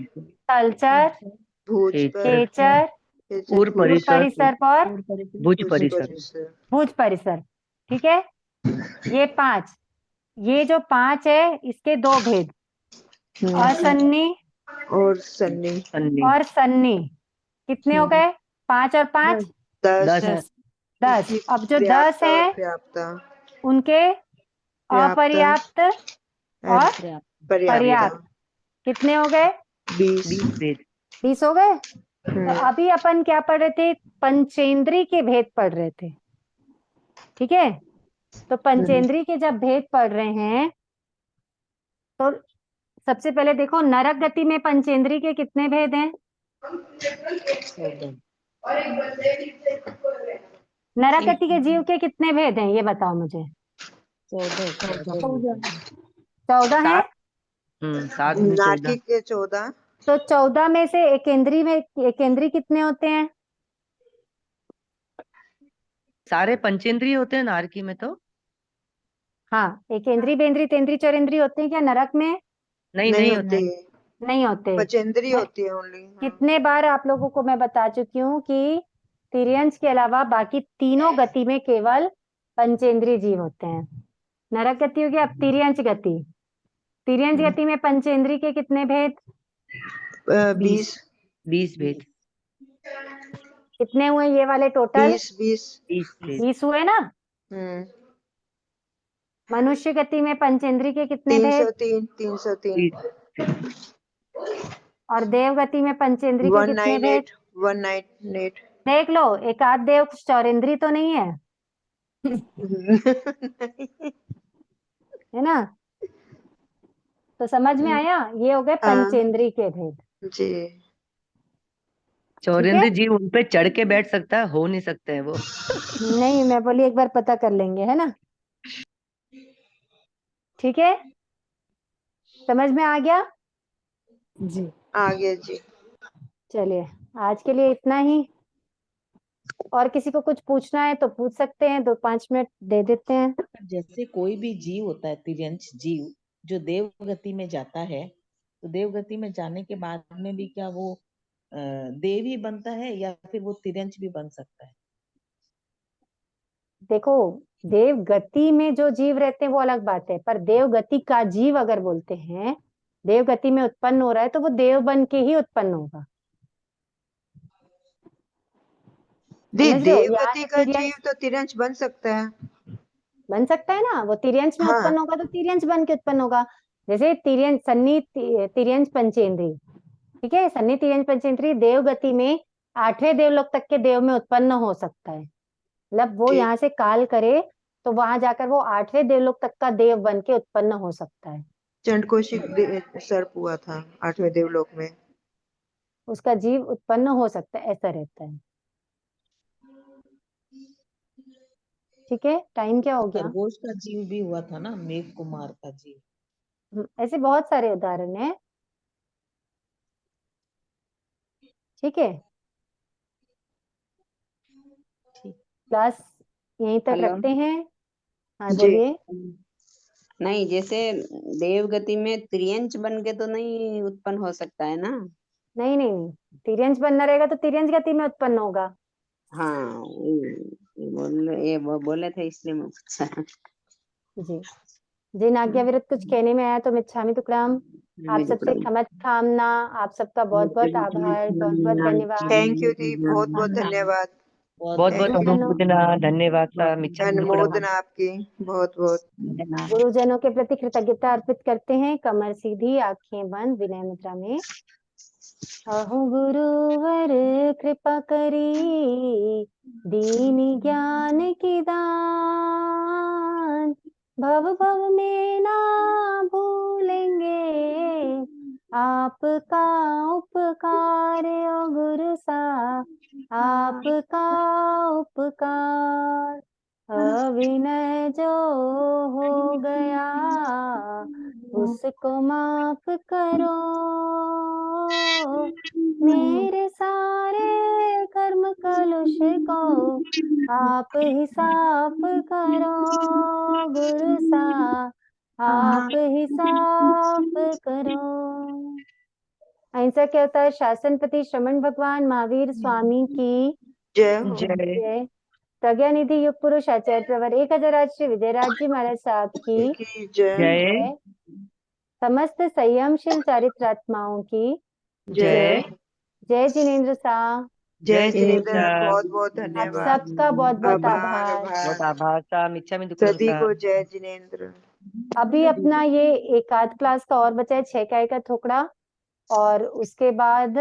थलचर, भूजपर, खेचर, ऊर परिसर और भुज परिसर। भुज परिसर। ठीक है। ये 5, ये जो 5 है इसके 2 भेद, असन्नी और सन्नी। और सन्नी। कितने हो गए? 5 और 5 10। 10। अब जो 10 पर्याप्त और है पर्याप्त। उनके अपर्याप्त और पर्याप्त। पर्याप्त कितने हो गए? 20 भेद। 20 हो गए। तो अभी अपन क्या पढ़ रहे थे? पंचेंद्री के भेद पढ़ रहे थे। ठीक है। तो पंचेंद्री के जब भेद पढ़ रहे हैं तो सबसे पहले देखो, नरक गति में पंचेंद्री के कितने भेद हैं? नरक गति के जीव के कितने भेद हैं, ये बताओ मुझे। 14 है। 7 में 14। नारकी के 14। तो 14 में से एकेंद्री कितने होते हैं? सारे पंचेंद्रिय होते हैं नारकी में तो। हाँ, एकेंद्री, बेंद्री, तेंद्री, चौरेंद्री होते हैं क्या नरक में? नहीं होते। नहीं होते। पंचेंद्री होती है ओनली। कितने बार आप लोगों को मैं बता चुकी हूँ कि तिर्यंच के अलावा बाकी तीनों गति में केवल पंचेंद्री जीव होते हैं। नरक गति हो गया। अब तिर्यंच गति। तिर्यंच गति में पंचेंद्री के कितने भेद? 20 भेद। कितने हुए ये वाले टोटल? 20 20 20 20 हुए ना? हम्म मनुष्य गति में पंचेंद्रिय के कितने भेद? 303 और देव गति में पंचेंद्रिय के कितने भेद? 198 देख लो, एक आध देव चौरेंद्री तो नहीं है, है ना? तो समझ में आया, ये हो गए हाँ। पंचेंद्रिय के भेद। जी चौरेंद्र जी उन पे चढ़ के बैठ सकता है, हो नहीं सकते हैं वो। नहीं, मैं बोली एक बार पता कर लेंगे, है ना? ठीक है, समझ में आ गया जी? आगे जी। चलिए, आज के लिए इतना ही। और किसी को कुछ पूछना है तो पूछ सकते हैं, 2-5 मिनट दे देते हैं। जैसे कोई भी जीव होता है, तिर्यंश जीव, जो देव गति में जाता है, तो देव गति में जाने के बाद में भी क्या वो देव ही बनता है या फिर वो तिर्यंश भी बन सकता है? देखो, देव गति में जो जीव रहते हैं वो अलग बात है, पर देव गति का जीव अगर बोलते हैं, देव गति में उत्पन्न हो रहा है तो वो देव बन के ही उत्पन्न होगा। समझ रहे हो? यहाँ देवगति से का तिर्यंश जीव तो तिरंश बन सकता है। बन सकता है ना, वो तिर्यंश में हाँ। उत्पन्न होगा तो तिर्यंश बन के उत्पन्न होगा। जैसे तिर्यंश सन्नी तिर्यंश पंचेंद्रिय, ठीक है, सन्नी तिर्यंश पंचेंद्रिय देव गति में 8वें देवलोक तक के देव में उत्पन्न हो सकता है। मतलब वो ठीक। यहाँ से काल करे तो वहां जाकर वो 8वें देवलोक तक का देव बन के उत्पन्न हो सकता है। चंडकोशिक सर्प हुआ था 8वें देवलोक में। उसका जीव उत्पन्न हो सकता है, ऐसा रहता है। ठीक है, टाइम क्या हो गया? खरगोश का जीव भी हुआ था ना, मेघ कुमार का जीव। ऐसे बहुत सारे उदाहरण हैं। ठीक है, ठीक। क्लास यहीं तक हेलो। रखते हैं। हाँ, जी। बोलिए। नहीं, जैसे देवगति में त्रियंच बन के तो नहीं उत्पन्न हो सकता है ना? नहीं नहीं नहीं, तिर्यंश बनना रहेगा तो तिर्यंश गति में उत्पन्न होगा। हाँ, ये वो बोले थे इसलिए मैं पूछा। जी, जिन आज्ञा विरुद्ध कुछ कहने में आया तो मिच्छामि तुक्राम। आप सबसे क्षमा कामना, आप सबका बहुत बहुत आभार, बहुत बहुत धन्यवाद। थैंक यू जी, बहुत बहुत धन्यवाद। बहुत बहुत Thank you. अनुमोदना, धन्यवाद सा मिच्छामि दुक्कडम। अनुमोदना आपकी बहुत बहुत। गुरुजनों के प्रति कृतज्ञता अर्पित करते हैं। कमर सीधी, आंखें बंद, विनय मुद्रा में। अहो गुरुवर कृपा करी, दीन ज्ञान की दान, भव भव में ना भूलेंगे आपका उपकार। ओ गुरु सा आपका उपकार, अविनय जो हो गया उसको माफ करो, मेरे सारे कर्म कलुष को आप ही साफ करो। गुरु सा आप ही साफ करो। अहिंसा क्या होता है? शासनपति श्रमण भगवान महावीर स्वामी की जय हो। जय। जय। प्रज्ञा निधि युग पुरुष आचार्य प्रवर 1000 श्री विजयराज जी महाराज साहब की की जय। जय जय। समस्त संयमशील चारित्रात्माओं की जय। जय। जिनेन्द्र साह, जय जय जिनेन्द्र, जिनेन्द्र। बहुत बहुत आप धन्यवाद। सबका बहुत बहुत आभार आभार। बहुत आभार। आभार सा मिच्छामि दुक्कडम सभी सा। को जय जिनेन्द्र। अभी अपना ये एक आध क्लास का और बचा है, 6 काय का थोकड़ा, और उसके बाद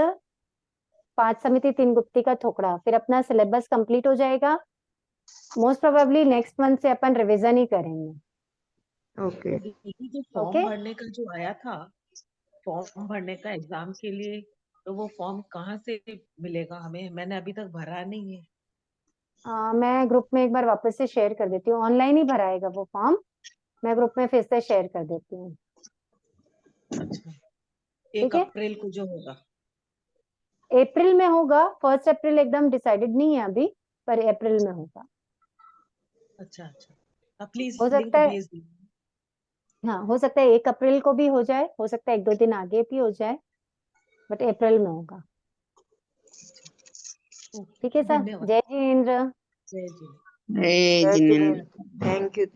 5 समिति 3 गुप्ती का थोकड़ा, फिर अपना सिलेबस कंप्लीट हो जाएगा। मोस्ट प्रोबेबली नेक्स्ट मंथ से अपन रिवीजन ही करेंगे। ओके। दीदी जो ओके, फॉर्म भरने का जो आया था, फॉर्म भरने का एग्जाम के लिए, तो वो फॉर्म कहाँ से मिलेगा हमें? मैंने अभी तक भरा नहीं है। मैं ग्रुप में एक बार वापस से शेयर कर देती हूँ। ऑनलाइन ही भराएगा वो फॉर्म, मैं ग्रुप में फिर से शेयर कर देती हूँ। अच्छा, ठीक 1 है, अप्रैल को जो होगा। अप्रैल में होगा। 1 अप्रैल एकदम डिसाइडेड नहीं है अभी, पर अप्रैल में होगा। अच्छा अच्छा, प्लीज हो लिंक सकता है, भेज दीजिए। हाँ, हो सकता है 1 अप्रैल को भी हो जाए, हो सकता है 1-2 दिन आगे भी हो जाए, बट अप्रैल में होगा। ठीक है सर। धन्यवाद। जय जिनेन्द्र। जय जी। जय जय जिनेन्द्र। Jinendra, thank you.